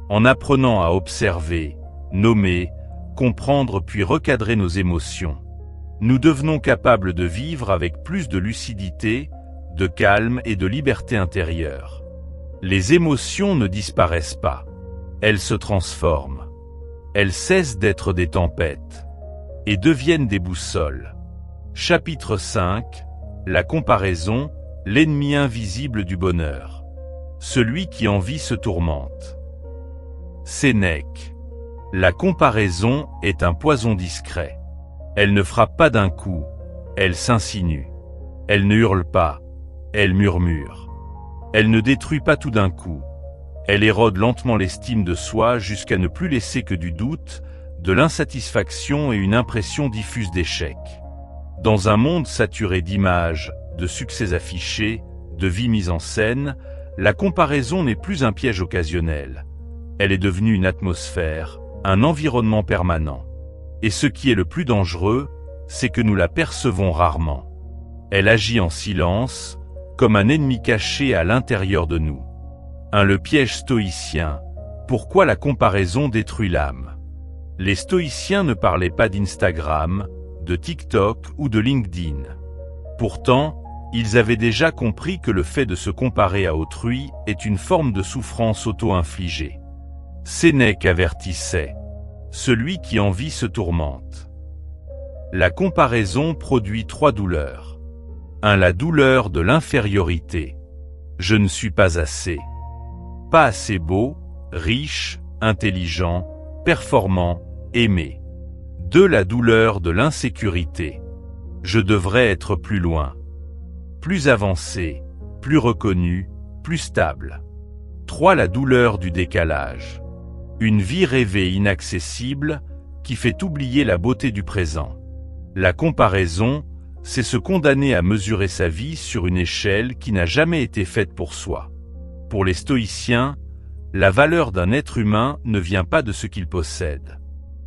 En apprenant à observer, nommer, comprendre puis recadrer nos émotions, nous devenons capables de vivre avec plus de lucidité, de calme et de liberté intérieure. Les émotions ne disparaissent pas, elles se transforment. Elles cessent d'être des tempêtes et deviennent des boussoles. Chapitre 5, la comparaison, l'ennemi invisible du bonheur. Celui qui envie se tourmente. Sénèque. La comparaison est un poison discret. Elle ne frappe pas d'un coup, elle s'insinue. Elle ne hurle pas, elle murmure. Elle ne détruit pas tout d'un coup. Elle érode lentement l'estime de soi jusqu'à ne plus laisser que du doute, de l'insatisfaction et une impression diffuse d'échec. Dans un monde saturé d'images, de succès affichés, de vie mise en scène, la comparaison n'est plus un piège occasionnel. Elle est devenue une atmosphère, un environnement permanent. Et ce qui est le plus dangereux, c'est que nous la percevons rarement. Elle agit en silence, comme un ennemi caché à l'intérieur de nous. Le piège stoïcien. Pourquoi la comparaison détruit l'âme? Les stoïciens ne parlaient pas d'Instagram, de TikTok ou de LinkedIn. Pourtant, ils avaient déjà compris que le fait de se comparer à autrui est une forme de souffrance auto-infligée. Sénèque avertissait. Celui qui envie se tourmente. La comparaison produit 3 douleurs. 1. La douleur de l'infériorité. Je ne suis pas assez. Pas assez beau, riche, intelligent, performant, aimé. 2. La douleur de l'insécurité. Je devrais être plus loin. Plus avancé, plus reconnu, plus stable. 3. La douleur du décalage. Une vie rêvée inaccessible qui fait oublier la beauté du présent. La comparaison, c'est se condamner à mesurer sa vie sur une échelle qui n'a jamais été faite pour soi. Pour les stoïciens, la valeur d'un être humain ne vient pas de ce qu'il possède,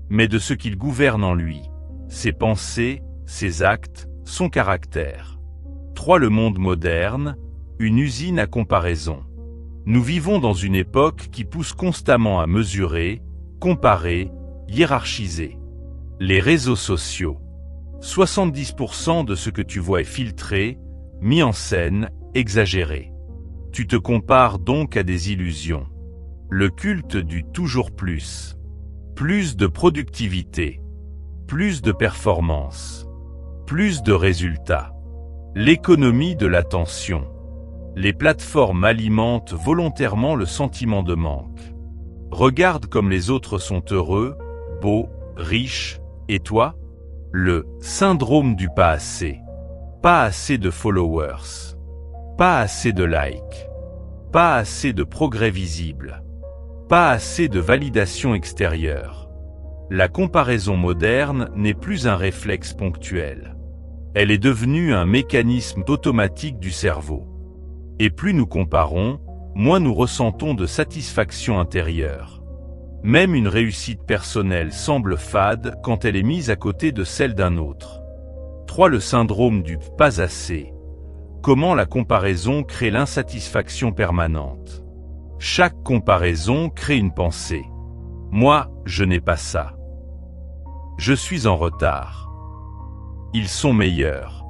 mais de ce qu'il gouverne en lui, ses pensées, ses actes, son caractère. 3. Le monde moderne, une usine à comparaison. Nous vivons dans une époque qui pousse constamment à mesurer, comparer, hiérarchiser. Les réseaux sociaux. 70% de ce que tu vois est filtré, mis en scène, exagéré. Tu te compares donc à des illusions. Le culte du toujours plus. Plus de productivité. Plus de performance. Plus de résultats. L'économie de l'attention. Les plateformes alimentent volontairement le sentiment de manque. Regarde comme les autres sont heureux, beaux, riches, et toi? Le syndrome du pas assez. Pas assez de followers. Pas assez de likes. Pas assez de progrès visible. Pas assez de validation extérieure. La comparaison moderne n'est plus un réflexe ponctuel. Elle est devenue un mécanisme automatique du cerveau. Et plus nous comparons, moins nous ressentons de satisfaction intérieure. Même une réussite personnelle semble fade quand elle est mise à côté de celle d'un autre. 3. Le syndrome du « pas assez ». Comment la comparaison crée l'insatisfaction permanente. Chaque comparaison crée une pensée. Moi, je n'ai pas ça. Je suis en retard. Ils sont meilleurs.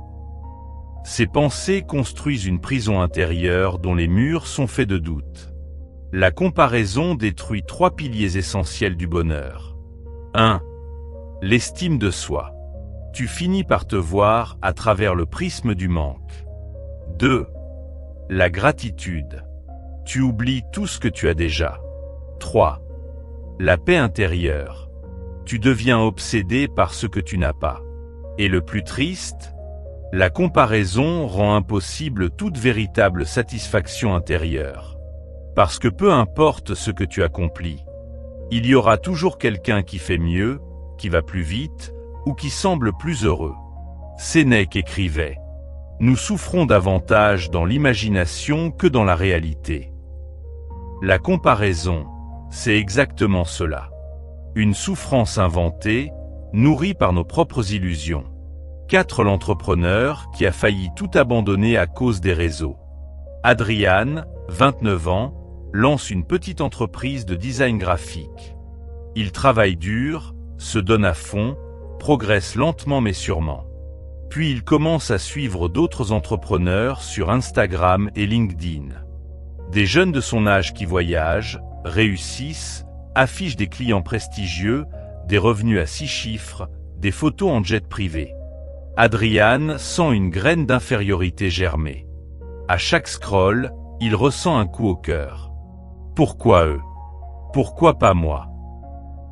Ces pensées construisent une prison intérieure dont les murs sont faits de doutes. La comparaison détruit 3 piliers essentiels du bonheur. 1. L'estime de soi. Tu finis par te voir à travers le prisme du manque. 2. La gratitude. Tu oublies tout ce que tu as déjà. 3. La paix intérieure. Tu deviens obsédé par ce que tu n'as pas. Et le plus triste, la comparaison rend impossible toute véritable satisfaction intérieure. Parce que peu importe ce que tu accomplis, il y aura toujours quelqu'un qui fait mieux, qui va plus vite, ou qui semble plus heureux. Sénèque écrivait : « Nous souffrons davantage dans l'imagination que dans la réalité. » La comparaison, c'est exactement cela. Une souffrance inventée, nourrie par nos propres illusions. 4. L'entrepreneur qui a failli tout abandonner à cause des réseaux. Adrian, 29 ans, lance une petite entreprise de design graphique. Il travaille dur, se donne à fond, progresse lentement mais sûrement. Puis il commence à suivre d'autres entrepreneurs sur Instagram et LinkedIn. Des jeunes de son âge qui voyagent, réussissent, affichent des clients prestigieux, des revenus à 6 chiffres, des photos en jet privé. Adrian sent une graine d'infériorité germer. À chaque scroll, il ressent un coup au cœur. Pourquoi eux? Pourquoi pas moi?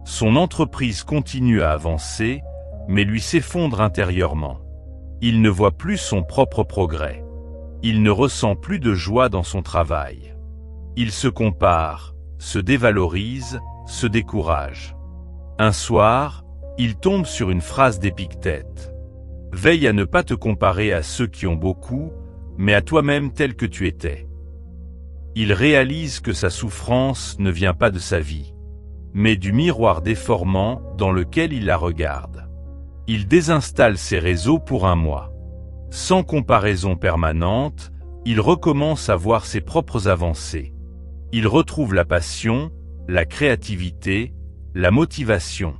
Son entreprise continue à avancer, mais lui s'effondre intérieurement. Il ne voit plus son propre progrès. Il ne ressent plus de joie dans son travail. Il se compare, se dévalorise, se décourage. Un soir, il tombe sur une phrase d'Épictète. Veille à ne pas te comparer à ceux qui ont beaucoup, mais à toi-même tel que tu étais. Il réalise que sa souffrance ne vient pas de sa vie, mais du miroir déformant dans lequel il la regarde. Il désinstalle ses réseaux pour un mois. Sans comparaison permanente, il recommence à voir ses propres avancées. Il retrouve la passion, la créativité, la motivation.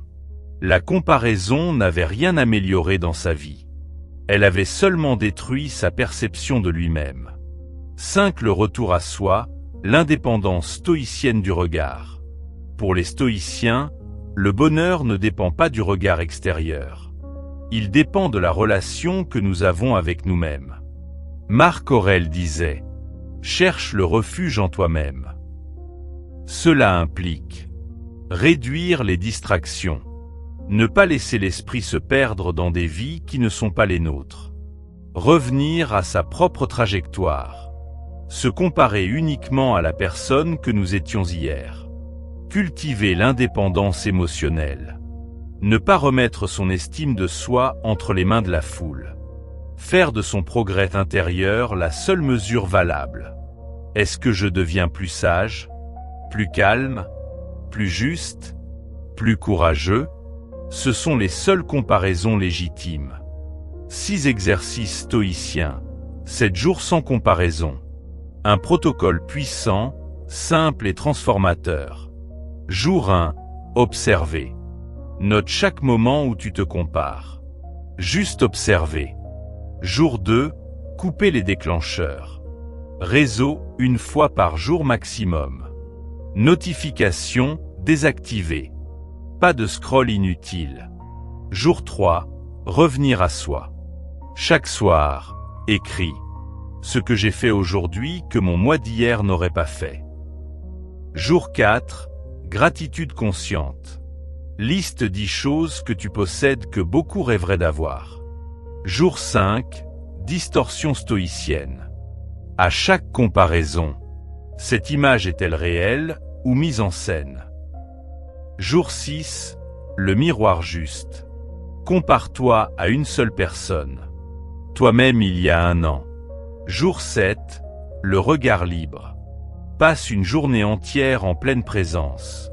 La comparaison n'avait rien amélioré dans sa vie. Elle avait seulement détruit sa perception de lui-même. 5. Le retour à soi, l'indépendance stoïcienne du regard. Pour les stoïciens, le bonheur ne dépend pas du regard extérieur. Il dépend de la relation que nous avons avec nous-mêmes. Marc Aurèle disait : « Cherche le refuge en toi-même. » Cela implique réduire les distractions. Ne pas laisser l'esprit se perdre dans des vies qui ne sont pas les nôtres. Revenir à sa propre trajectoire. Se comparer uniquement à la personne que nous étions hier. Cultiver l'indépendance émotionnelle. Ne pas remettre son estime de soi entre les mains de la foule. Faire de son progrès intérieur la seule mesure valable. Est-ce que je deviens plus sage, plus calme, plus juste, plus courageux ? Ce sont les seules comparaisons légitimes. 6 exercices stoïciens, 7 jours sans comparaison. Un protocole puissant, simple et transformateur. Jour 1, observer. Note chaque moment où tu te compares. Juste observer. Jour 2, couper les déclencheurs. Réseau, 1 fois par jour maximum. Notification, désactiver. Pas de scroll inutile. Jour 3, revenir à soi. Chaque soir, écris ce que j'ai fait aujourd'hui que mon moi d'hier n'aurait pas fait. Jour 4, gratitude consciente. Liste 10 choses que tu possèdes que beaucoup rêveraient d'avoir. Jour 5, distorsion stoïcienne. À chaque comparaison, cette image est-elle réelle ou mise en scène? Jour 6, le miroir juste. Compare-toi à une seule personne. Toi-même il y a un an. Jour 7, le regard libre. Passe une journée entière en pleine présence.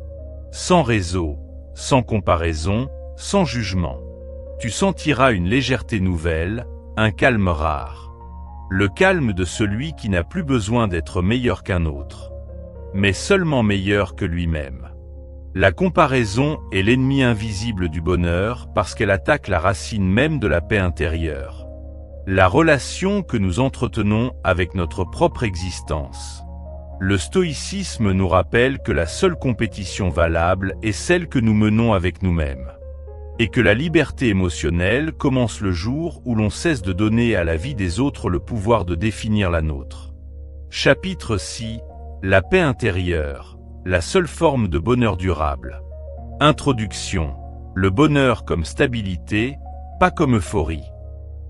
Sans réseau, sans comparaison, sans jugement. Tu sentiras une légèreté nouvelle, un calme rare. Le calme de celui qui n'a plus besoin d'être meilleur qu'un autre, mais seulement meilleur que lui-même. La comparaison est l'ennemi invisible du bonheur parce qu'elle attaque la racine même de la paix intérieure. La relation que nous entretenons avec notre propre existence. Le stoïcisme nous rappelle que la seule compétition valable est celle que nous menons avec nous-mêmes. Et que la liberté émotionnelle commence le jour où l'on cesse de donner à la vie des autres le pouvoir de définir la nôtre. Chapitre 6. La paix intérieure, la seule forme de bonheur durable. Introduction. Le bonheur comme stabilité, pas comme euphorie.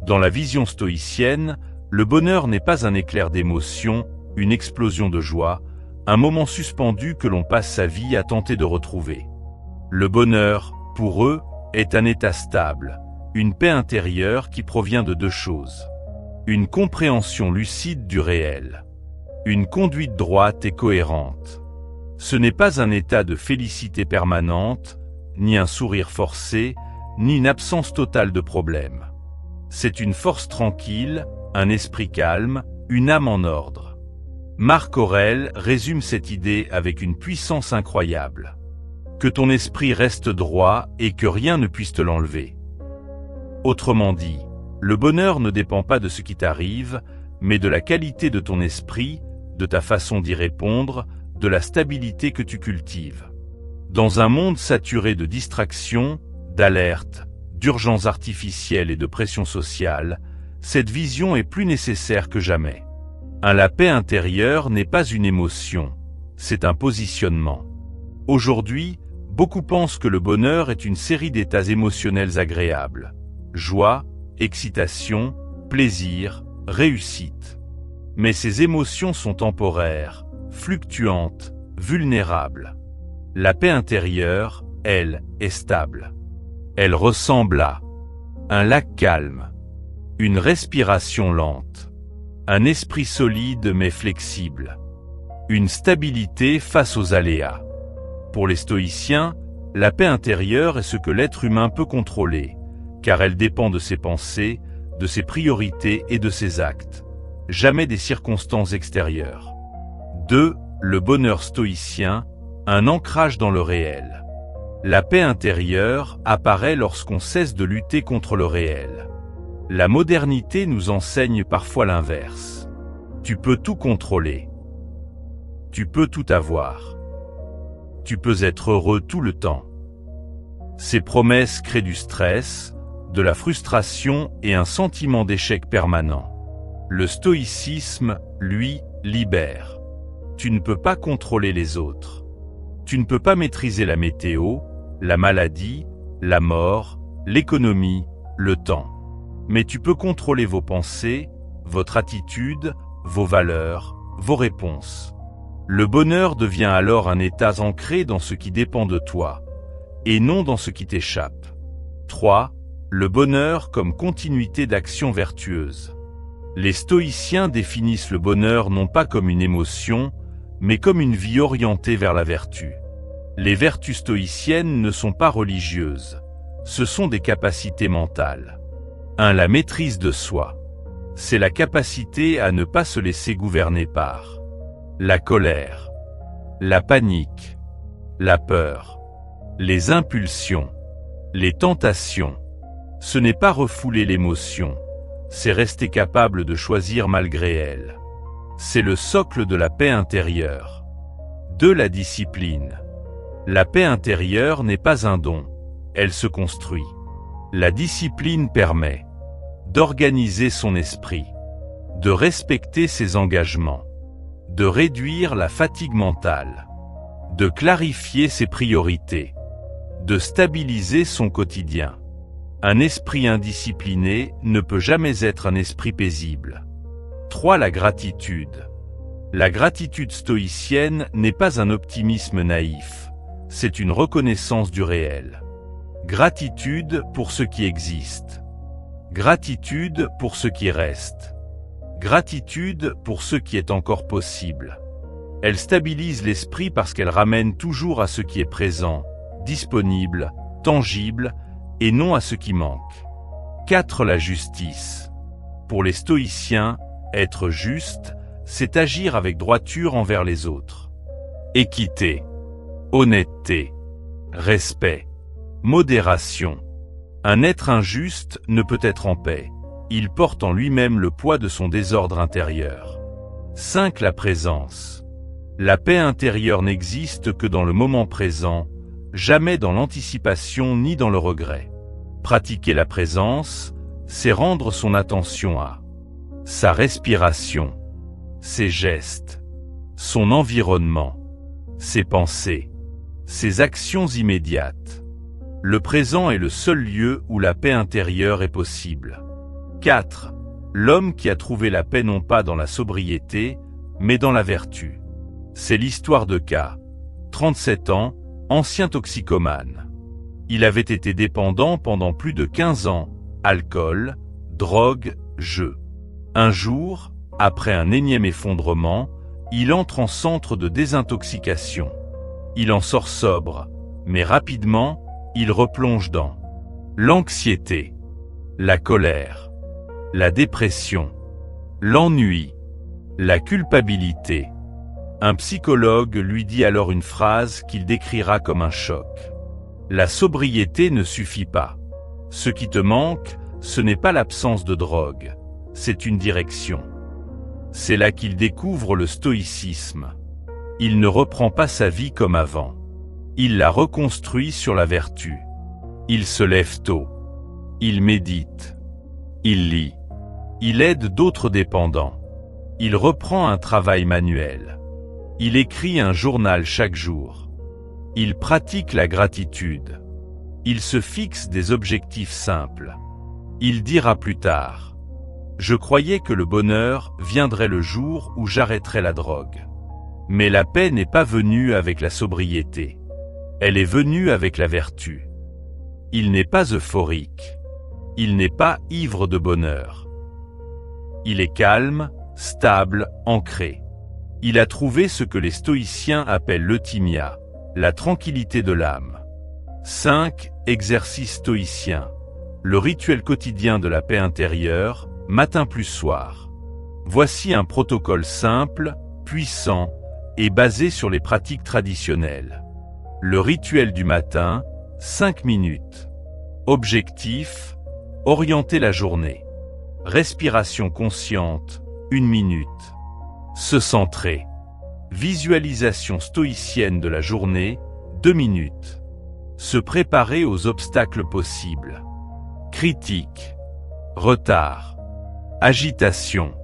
Dans la vision stoïcienne, le bonheur n'est pas un éclair d'émotion, une explosion de joie, un moment suspendu que l'on passe sa vie à tenter de retrouver. Le bonheur, pour eux, est un état stable, une paix intérieure qui provient de deux choses. Une compréhension lucide du réel. Une conduite droite et cohérente. Ce n'est pas un état de félicité permanente, ni un sourire forcé, ni une absence totale de problèmes. C'est une force tranquille, un esprit calme, une âme en ordre. Marc Aurèle résume cette idée avec une puissance incroyable. Que ton esprit reste droit et que rien ne puisse te l'enlever. Autrement dit, le bonheur ne dépend pas de ce qui t'arrive, mais de la qualité de ton esprit, de ta façon d'y répondre, de la stabilité que tu cultives. Dans un monde saturé de distractions, d'alertes, d'urgences artificielles et de pression sociale, cette vision est plus nécessaire que jamais. La paix intérieure n'est pas une émotion, c'est un positionnement. Aujourd'hui, beaucoup pensent que le bonheur est une série d'états émotionnels agréables. Joie, excitation, plaisir, réussite. Mais ces émotions sont temporaires, fluctuantes, vulnérables. La paix intérieure, elle, est stable. Elle ressemble à un lac calme, une respiration lente, un esprit solide mais flexible, une stabilité face aux aléas. Pour les stoïciens, la paix intérieure est ce que l'être humain peut contrôler, car elle dépend de ses pensées, de ses priorités et de ses actes, jamais des circonstances extérieures. 2. Le bonheur stoïcien, un ancrage dans le réel. La paix intérieure apparaît lorsqu'on cesse de lutter contre le réel. La modernité nous enseigne parfois l'inverse. Tu peux tout contrôler. Tu peux tout avoir. Tu peux être heureux tout le temps. Ces promesses créent du stress, de la frustration et un sentiment d'échec permanent. Le stoïcisme, lui, libère. Tu ne peux pas contrôler les autres. Tu ne peux pas maîtriser la météo, la maladie, la mort, l'économie, le temps. Mais tu peux contrôler vos pensées, votre attitude, vos valeurs, vos réponses. Le bonheur devient alors un état ancré dans ce qui dépend de toi, et non dans ce qui t'échappe. 3. Le bonheur comme continuité d'action vertueuse. Les stoïciens définissent le bonheur non pas comme une émotion, mais comme une vie orientée vers la vertu. Les vertus stoïciennes ne sont pas religieuses, ce sont des capacités mentales. 1. La maîtrise de soi. C'est la capacité à ne pas se laisser gouverner par la colère, la panique, la peur, les impulsions, les tentations. Ce n'est pas refouler l'émotion, c'est rester capable de choisir malgré elle. C'est le socle de la paix intérieure. 2. La discipline. La paix intérieure n'est pas un don, elle se construit. La discipline permet d'organiser son esprit, de respecter ses engagements, de réduire la fatigue mentale, de clarifier ses priorités, de stabiliser son quotidien. Un esprit indiscipliné ne peut jamais être un esprit paisible. 3. La gratitude. La gratitude stoïcienne n'est pas un optimisme naïf, c'est une reconnaissance du réel. Gratitude pour ce qui existe. Gratitude pour ce qui reste. Gratitude pour ce qui est encore possible. Elle stabilise l'esprit parce qu'elle ramène toujours à ce qui est présent, disponible, tangible, et non à ce qui manque. 4. La justice. Pour les stoïciens, être juste, c'est agir avec droiture envers les autres. Équité, honnêteté, respect, modération. Un être injuste ne peut être en paix. Il porte en lui-même le poids de son désordre intérieur. 5. La présence. La paix intérieure n'existe que dans le moment présent, jamais dans l'anticipation ni dans le regret. Pratiquer la présence, c'est rendre son attention à sa respiration, ses gestes, son environnement, ses pensées, ses actions immédiates. Le présent est le seul lieu où la paix intérieure est possible. 4. L'homme qui a trouvé la paix non pas dans la sobriété, mais dans la vertu. C'est l'histoire de K, 37 ans, ancien toxicomane. Il avait été dépendant pendant plus de 15 ans, alcool, drogue, jeu. Un jour, après un énième effondrement, il entre en centre de désintoxication. Il en sort sobre, mais rapidement, il replonge dans l'anxiété, la colère, la dépression, l'ennui, la culpabilité. Un psychologue lui dit alors une phrase qu'il décrira comme un choc. La sobriété ne suffit pas. Ce qui te manque, ce n'est pas l'absence de drogue, c'est une direction. C'est là qu'il découvre le stoïcisme. Il ne reprend pas sa vie comme avant. Il la reconstruit sur la vertu. Il se lève tôt. Il médite. Il lit. Il aide d'autres dépendants. Il reprend un travail manuel. Il écrit un journal chaque jour. Il pratique la gratitude. Il se fixe des objectifs simples. Il dira plus tard: je croyais que le bonheur viendrait le jour où j'arrêterais la drogue. Mais la paix n'est pas venue avec la sobriété. Elle est venue avec la vertu. Il n'est pas euphorique. Il n'est pas ivre de bonheur. Il est calme, stable, ancré. Il a trouvé ce que les stoïciens appellent l'euthymia, la tranquillité de l'âme. 5. Exercice stoïcien. Le rituel quotidien de la paix intérieure, matin plus soir. Voici un protocole simple, puissant et basé sur les pratiques traditionnelles. Le rituel du matin, 5 minutes. Objectif: orienter la journée. Respiration consciente, 1 minute. Se centrer. Visualisation stoïcienne de la journée, 2 minutes. Se préparer aux obstacles possibles. Critique. Retard. Agitation.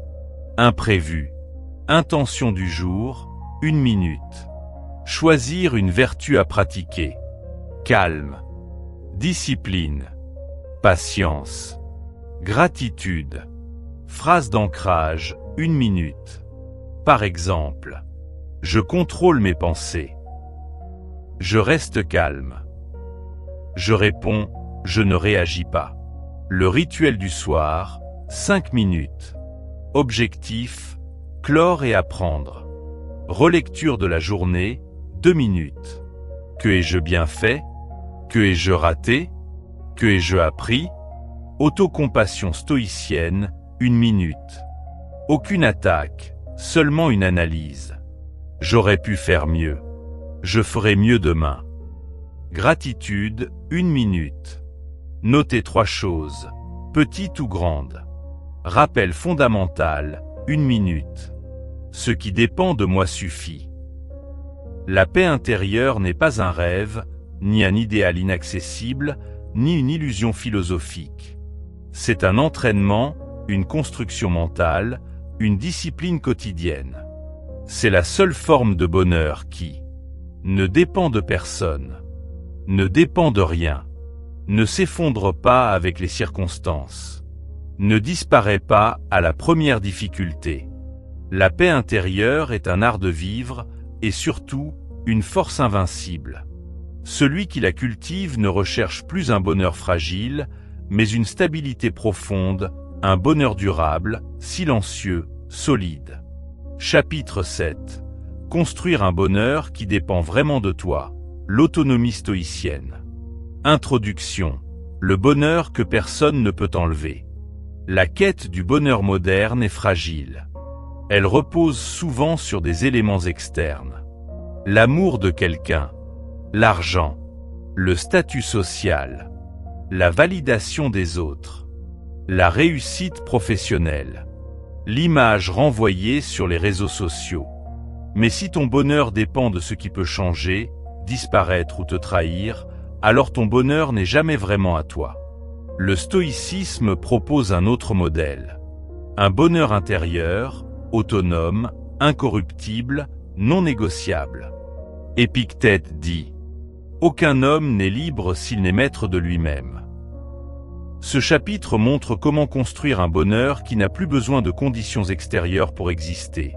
Imprévu. Intention du jour, 1 minute. Choisir une vertu à pratiquer. Calme. Discipline. Patience. Gratitude. Phrase d'ancrage, 1 minute. Par exemple: je contrôle mes pensées. Je reste calme. Je réponds, je ne réagis pas. Le rituel du soir, 5 minutes. Objectif: clore et apprendre. Relecture de la journée, 2 minutes. Que ai-je bien fait? Que ai-je raté? Que ai-je appris? Autocompassion stoïcienne, 1 minute. Aucune attaque, seulement une analyse. J'aurais pu faire mieux. Je ferai mieux demain. Gratitude, 1 minute. Notez 3 choses, petites ou grandes. Rappel fondamental, 1 minute. Ce qui dépend de moi suffit. La paix intérieure n'est pas un rêve, ni un idéal inaccessible, ni une illusion philosophique. C'est un entraînement, une construction mentale, une discipline quotidienne. C'est la seule forme de bonheur qui ne dépend de personne, ne dépend de rien, ne s'effondre pas avec les circonstances, ne disparaît pas à la première difficulté. La paix intérieure est un art de vivre et surtout une force invincible. Celui qui la cultive ne recherche plus un bonheur fragile, mais une stabilité profonde, un bonheur durable, silencieux, solide. Chapitre 7. Construire un bonheur qui dépend vraiment de toi. L'autonomie stoïcienne. Introduction. Le bonheur que personne ne peut enlever. La quête du bonheur moderne est fragile. Elle repose souvent sur des éléments externes. L'amour de quelqu'un, l'argent, le statut social, la validation des autres, la réussite professionnelle, l'image renvoyée sur les réseaux sociaux. Mais si ton bonheur dépend de ce qui peut changer, disparaître ou te trahir, alors ton bonheur n'est jamais vraiment à toi. Le stoïcisme propose un autre modèle. Un bonheur intérieur, autonome, incorruptible, non négociable. Épictète dit « Aucun homme n'est libre s'il n'est maître de lui-même ». Ce chapitre montre comment construire un bonheur qui n'a plus besoin de conditions extérieures pour exister.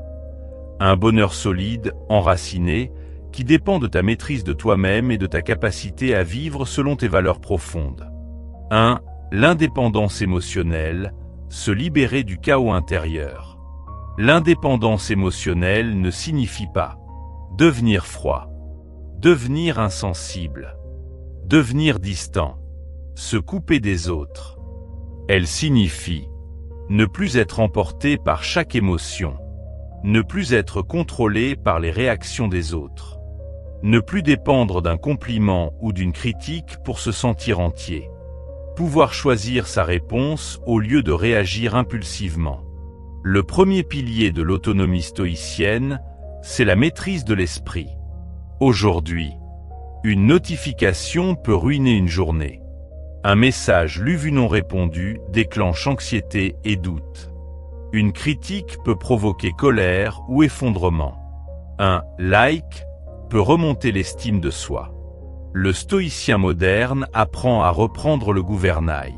Un bonheur solide, enraciné, qui dépend de ta maîtrise de toi-même et de ta capacité à vivre selon tes valeurs profondes. 1. L'indépendance émotionnelle, se libérer du chaos intérieur. L'indépendance émotionnelle ne signifie pas devenir froid, devenir insensible, devenir distant, se couper des autres. Elle signifie ne plus être emporté par chaque émotion, ne plus être contrôlé par les réactions des autres, ne plus dépendre d'un compliment ou d'une critique pour se sentir entier. Pouvoir choisir sa réponse au lieu de réagir impulsivement. Le premier pilier de l'autonomie stoïcienne, c'est la maîtrise de l'esprit. Aujourd'hui, une notification peut ruiner une journée. Un message lu vu non répondu déclenche anxiété et doute. Une critique peut provoquer colère ou effondrement. Un like peut remonter l'estime de soi. Le stoïcien moderne apprend à reprendre le gouvernail.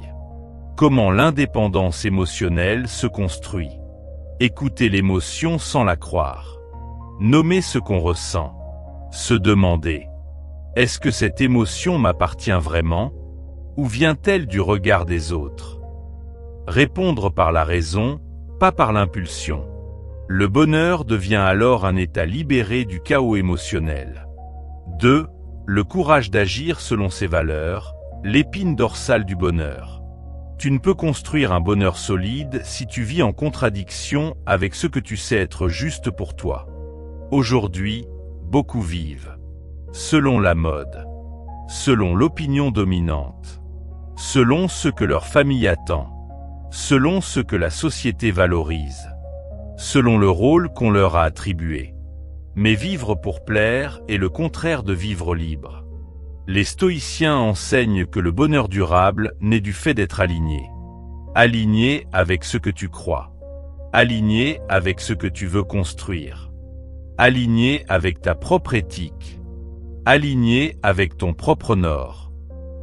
Comment l'indépendance émotionnelle se construit. Écouter l'émotion sans la croire. Nommer ce qu'on ressent. Se demander « Est-ce que cette émotion m'appartient vraiment ? Ou vient-elle du regard des autres ?» Répondre par la raison, pas par l'impulsion. Le bonheur devient alors un état libéré du chaos émotionnel. 2. Le courage d'agir selon ses valeurs, l'épine dorsale du bonheur. Tu ne peux construire un bonheur solide si tu vis en contradiction avec ce que tu sais être juste pour toi. Aujourd'hui, beaucoup vivent selon la mode, selon l'opinion dominante, selon ce que leur famille attend, selon ce que la société valorise, selon le rôle qu'on leur a attribué. Mais vivre pour plaire est le contraire de vivre libre. Les stoïciens enseignent que le bonheur durable naît du fait d'être aligné. Aligné avec ce que tu crois. Aligné avec ce que tu veux construire. Aligné avec ta propre éthique. Aligné avec ton propre nord.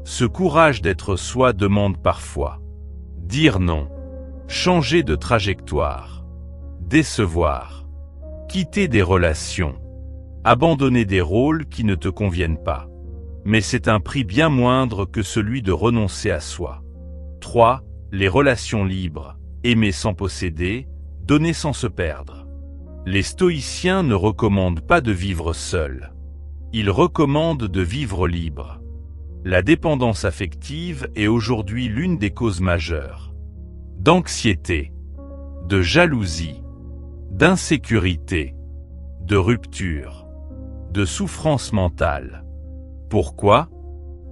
Ce courage d'être soi demande parfois dire non, changer de trajectoire, décevoir, quitter des relations, abandonner des rôles qui ne te conviennent pas. Mais c'est un prix bien moindre que celui de renoncer à soi. 3. Les relations libres, aimer sans posséder, donner sans se perdre. Les stoïciens ne recommandent pas de vivre seul. Ils recommandent de vivre libre. La dépendance affective est aujourd'hui l'une des causes majeures d'anxiété, de jalousie, d'insécurité, de rupture, de souffrance mentale. Pourquoi ?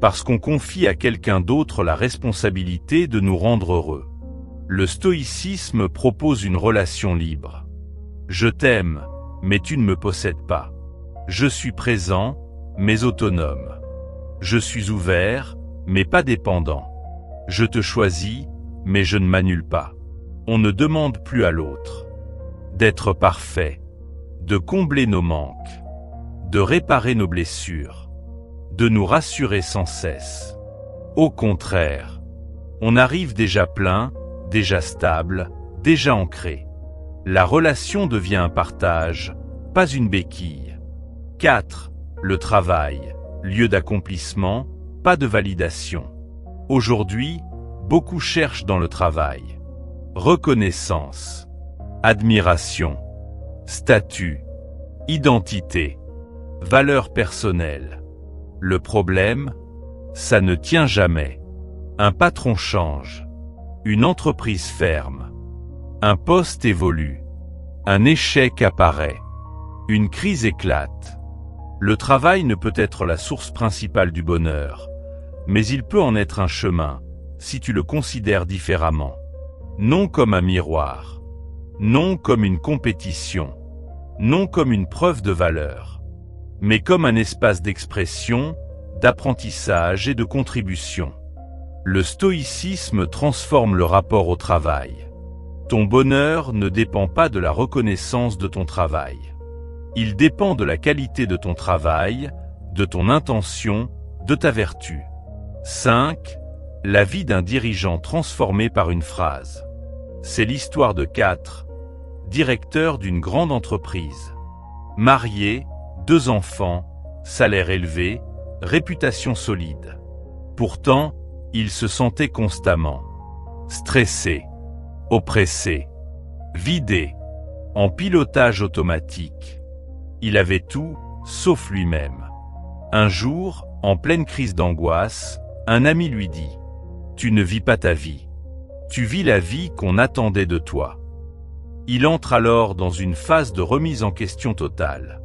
Parce qu'on confie à quelqu'un d'autre la responsabilité de nous rendre heureux. Le stoïcisme propose une relation libre. Je t'aime, mais tu ne me possèdes pas. Je suis présent, mais autonome. Je suis ouvert, mais pas dépendant. Je te choisis, mais je ne m'annule pas. On ne demande plus à l'autre d'être parfait, de combler nos manques, de réparer nos blessures, de nous rassurer sans cesse. Au contraire, on arrive déjà plein, déjà stable, déjà ancré. La relation devient un partage, pas une béquille. 4. Le travail, lieu d'accomplissement, pas de validation. Aujourd'hui, beaucoup cherchent dans le travail. Reconnaissance, admiration, statut, identité, valeur personnelle. Le problème, ça ne tient jamais. Un patron change, une entreprise ferme, un poste évolue, un échec apparaît, une crise éclate. Le travail ne peut être la source principale du bonheur, mais il peut en être un chemin, si tu le considères différemment. Non comme un miroir, non comme une compétition, non comme une preuve de valeur, mais comme un espace d'expression, d'apprentissage et de contribution. Le stoïcisme transforme le rapport au travail. Ton bonheur ne dépend pas de la reconnaissance de ton travail. Il dépend de la qualité de ton travail, de ton intention, de ta vertu. 5. La vie d'un dirigeant transformé par une phrase. C'est l'histoire de 4. Directeur d'une grande entreprise. Marié, 2 enfants, salaire élevé, réputation solide. Pourtant, il se sentait constamment stressé, oppressé, vidé, en pilotage automatique. Il avait tout, sauf lui-même. Un jour, en pleine crise d'angoisse, un ami lui dit « Tu ne vis pas ta vie. Tu vis la vie qu'on attendait de toi. » Il entre alors dans une phase de remise en question totale.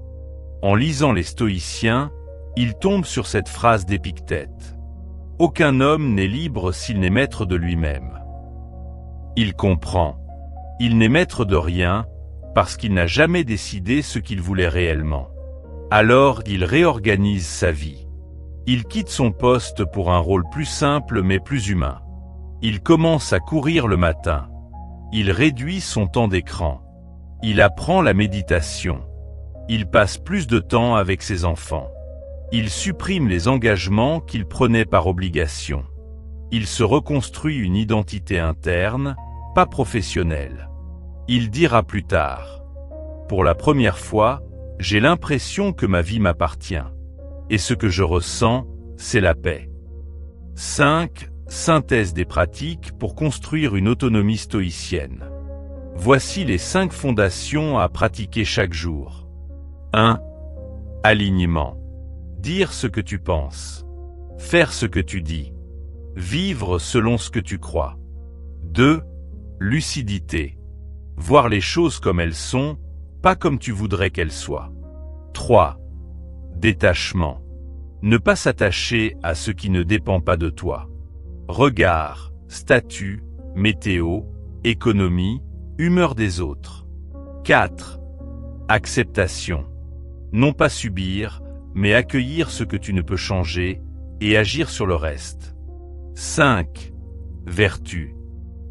En lisant les Stoïciens, il tombe sur cette phrase d'Épictète. Aucun homme n'est libre s'il n'est maître de lui-même. Il comprend. Il n'est maître de rien, parce qu'il n'a jamais décidé ce qu'il voulait réellement. Alors il réorganise sa vie. Il quitte son poste pour un rôle plus simple mais plus humain. Il commence à courir le matin. Il réduit son temps d'écran. Il apprend la méditation. Il passe plus de temps avec ses enfants. Il supprime les engagements qu'il prenait par obligation. Il se reconstruit une identité interne, pas professionnelle. Il dira plus tard « Pour la première fois, j'ai l'impression que ma vie m'appartient. Et ce que je ressens, c'est la paix. » 5. Synthèse des pratiques pour construire une autonomie stoïcienne. Voici les 5 fondations à pratiquer chaque jour. 1. Alignement. Dire ce que tu penses. Faire ce que tu dis. Vivre selon ce que tu crois. 2. Lucidité. Voir les choses comme elles sont, pas comme tu voudrais qu'elles soient. 3. Détachement. Ne pas s'attacher à ce qui ne dépend pas de toi. Regard, statut, météo, économie, humeur des autres. 4. Acceptation. Non pas subir, mais accueillir ce que tu ne peux changer et agir sur le reste. 5. Vertu.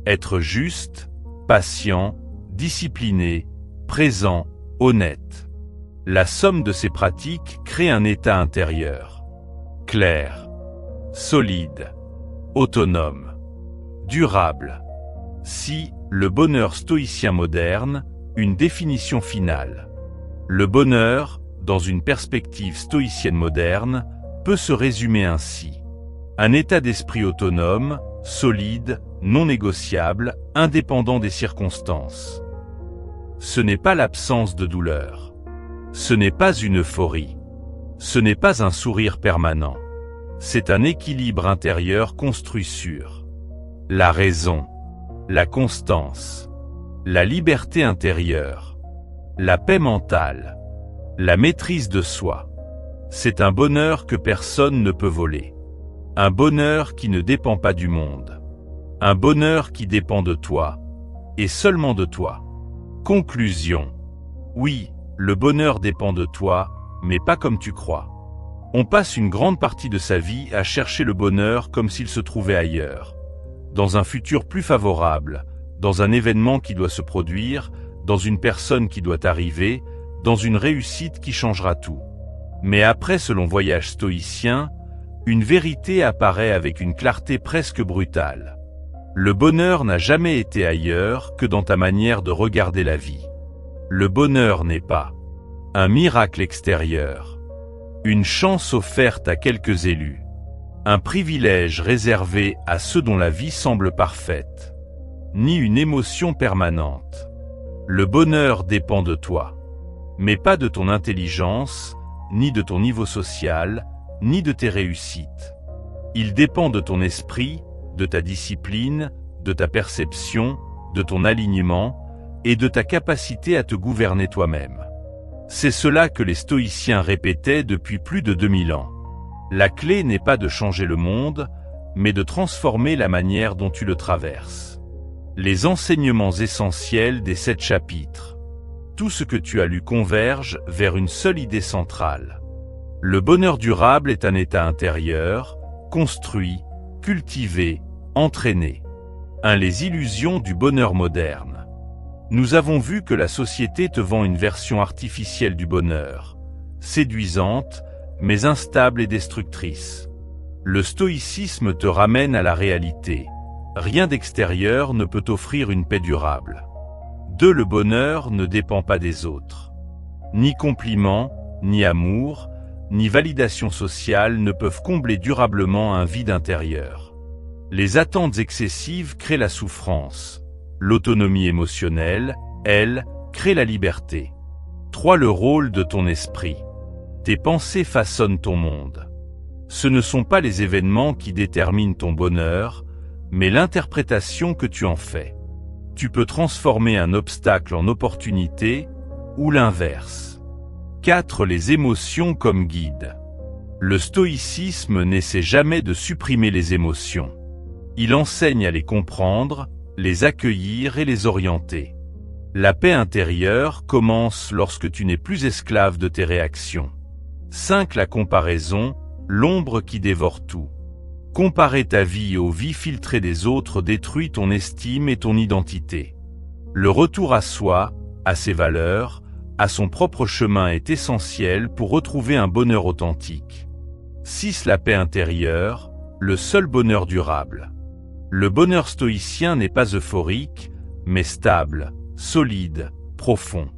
Être juste, patient, discipliné, présent, honnête. La somme de ces pratiques crée un état intérieur. Clair, solide, autonome, durable. Si, le bonheur stoïcien moderne, une définition finale. Le bonheur, dans une perspective stoïcienne moderne, peut se résumer ainsi. Un état d'esprit autonome, solide, non négociable, indépendant des circonstances. Ce n'est pas l'absence de douleur. Ce n'est pas une euphorie. Ce n'est pas un sourire permanent. C'est un équilibre intérieur construit sur la raison, la constance, la liberté intérieure, la paix mentale, la maîtrise de soi. C'est un bonheur que personne ne peut voler. Un bonheur qui ne dépend pas du monde. Un bonheur qui dépend de toi, et seulement de toi. Conclusion. Oui, le bonheur dépend de toi, mais pas comme tu crois. On passe une grande partie de sa vie à chercher le bonheur comme s'il se trouvait ailleurs, dans un futur plus favorable, dans un événement qui doit se produire, dans une personne qui doit arriver, dans une réussite qui changera tout. Mais après ce long voyage stoïcien, Une vérité apparaît avec une clarté presque brutale. Le bonheur n'a jamais été ailleurs que dans ta manière de regarder la vie. Le bonheur n'est pas un miracle extérieur, une chance offerte à quelques élus, un privilège réservé à ceux dont la vie semble parfaite, ni une émotion permanente. Le bonheur dépend de toi, mais pas de ton intelligence, ni de ton niveau social, ni de tes réussites. Il dépend de ton esprit, de ta discipline, de ta perception, de ton alignement et de ta capacité à te gouverner toi-même. C'est cela que les stoïciens répétaient depuis plus de 2000 ans. La clé n'est pas de changer le monde, mais de transformer la manière dont tu le traverses. Les enseignements essentiels des 7 chapitres. Tout ce que tu as lu converge vers une seule idée centrale. Le bonheur durable est un état intérieur, construit, cultivé, entraîné. Les illusions du bonheur moderne. Nous avons vu que la société te vend une version artificielle du bonheur, séduisante, mais instable et destructrice. Le stoïcisme te ramène à la réalité. Rien d'extérieur ne peut t'offrir une paix durable. Le bonheur ne dépend pas des autres. Ni compliments, ni amour, ni validation sociale ne peuvent combler durablement un vide intérieur. Les attentes excessives créent la souffrance. L'autonomie émotionnelle, elle, crée la liberté. Le rôle de ton esprit. Tes pensées façonnent ton monde. Ce ne sont pas les événements qui déterminent ton bonheur, mais l'interprétation que tu en fais. Tu peux transformer un obstacle en opportunité, ou l'inverse. 4. Les émotions comme guide. Le stoïcisme n'essaie jamais de supprimer les émotions. Il enseigne à les comprendre, les accueillir et les orienter. La paix intérieure commence lorsque tu n'es plus esclave de tes réactions. 5. La comparaison, l'ombre qui dévore tout. Comparer ta vie aux vies filtrées des autres détruit ton estime et ton identité. Le retour à soi, à ses valeurs, à son propre chemin est essentiel pour retrouver un bonheur authentique. 6. La paix intérieure, le seul bonheur durable. Le bonheur stoïcien n'est pas euphorique, mais stable, solide, profond.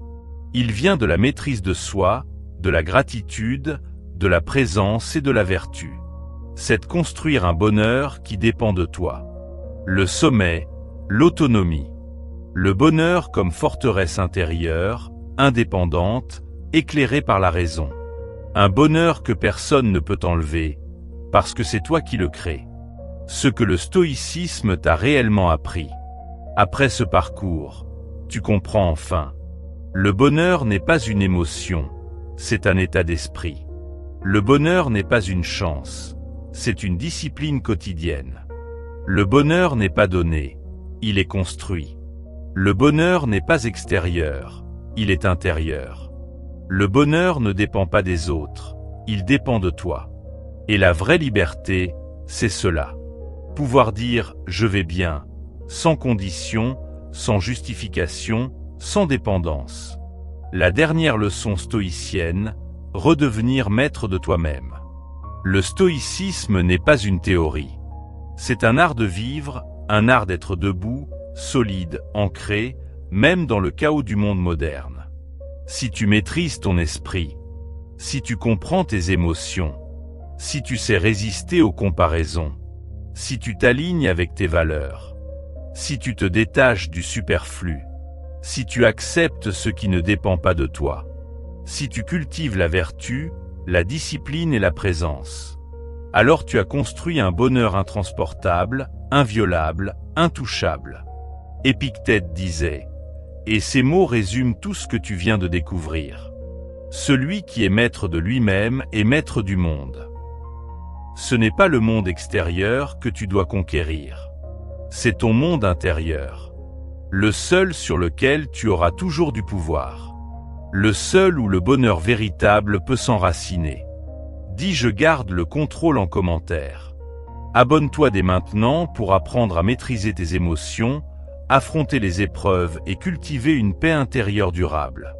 Il vient de la maîtrise de soi, de la gratitude, de la présence et de la vertu. C'est de construire un bonheur qui dépend de toi. Le sommet, l'autonomie. Le bonheur comme forteresse intérieure, indépendante, éclairée par la raison. Un bonheur que personne ne peut enlever, parce que c'est toi qui le crées. Ce que le stoïcisme t'a réellement appris. Après ce parcours, tu comprends enfin. Le bonheur n'est pas une émotion, c'est un état d'esprit. Le bonheur n'est pas une chance, c'est une discipline quotidienne. Le bonheur n'est pas donné, il est construit. Le bonheur n'est pas extérieur, il est intérieur. Le bonheur ne dépend pas des autres, il dépend de toi. Et la vraie liberté, c'est cela. Pouvoir dire « je vais bien », sans condition, sans justification, sans dépendance. La dernière leçon stoïcienne, redevenir maître de toi-même. Le stoïcisme n'est pas une théorie. C'est un art de vivre, un art d'être debout, solide, ancré, même dans le chaos du monde moderne. Si tu maîtrises ton esprit, si tu comprends tes émotions, si tu sais résister aux comparaisons, si tu t'alignes avec tes valeurs, si tu te détaches du superflu, si tu acceptes ce qui ne dépend pas de toi, si tu cultives la vertu, la discipline et la présence, alors tu as construit un bonheur intransportable, inviolable, intouchable. Épictète disait, et ces mots résument tout ce que tu viens de découvrir. Celui qui est maître de lui-même est maître du monde. Ce n'est pas le monde extérieur que tu dois conquérir. C'est ton monde intérieur. Le seul sur lequel tu auras toujours du pouvoir. Le seul où le bonheur véritable peut s'enraciner. Dis je garde le contrôle en commentaire. Abonne-toi dès maintenant pour apprendre à maîtriser tes émotions, affronter les épreuves et cultiver une paix intérieure durable.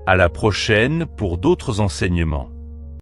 À la prochaine pour d'autres enseignements.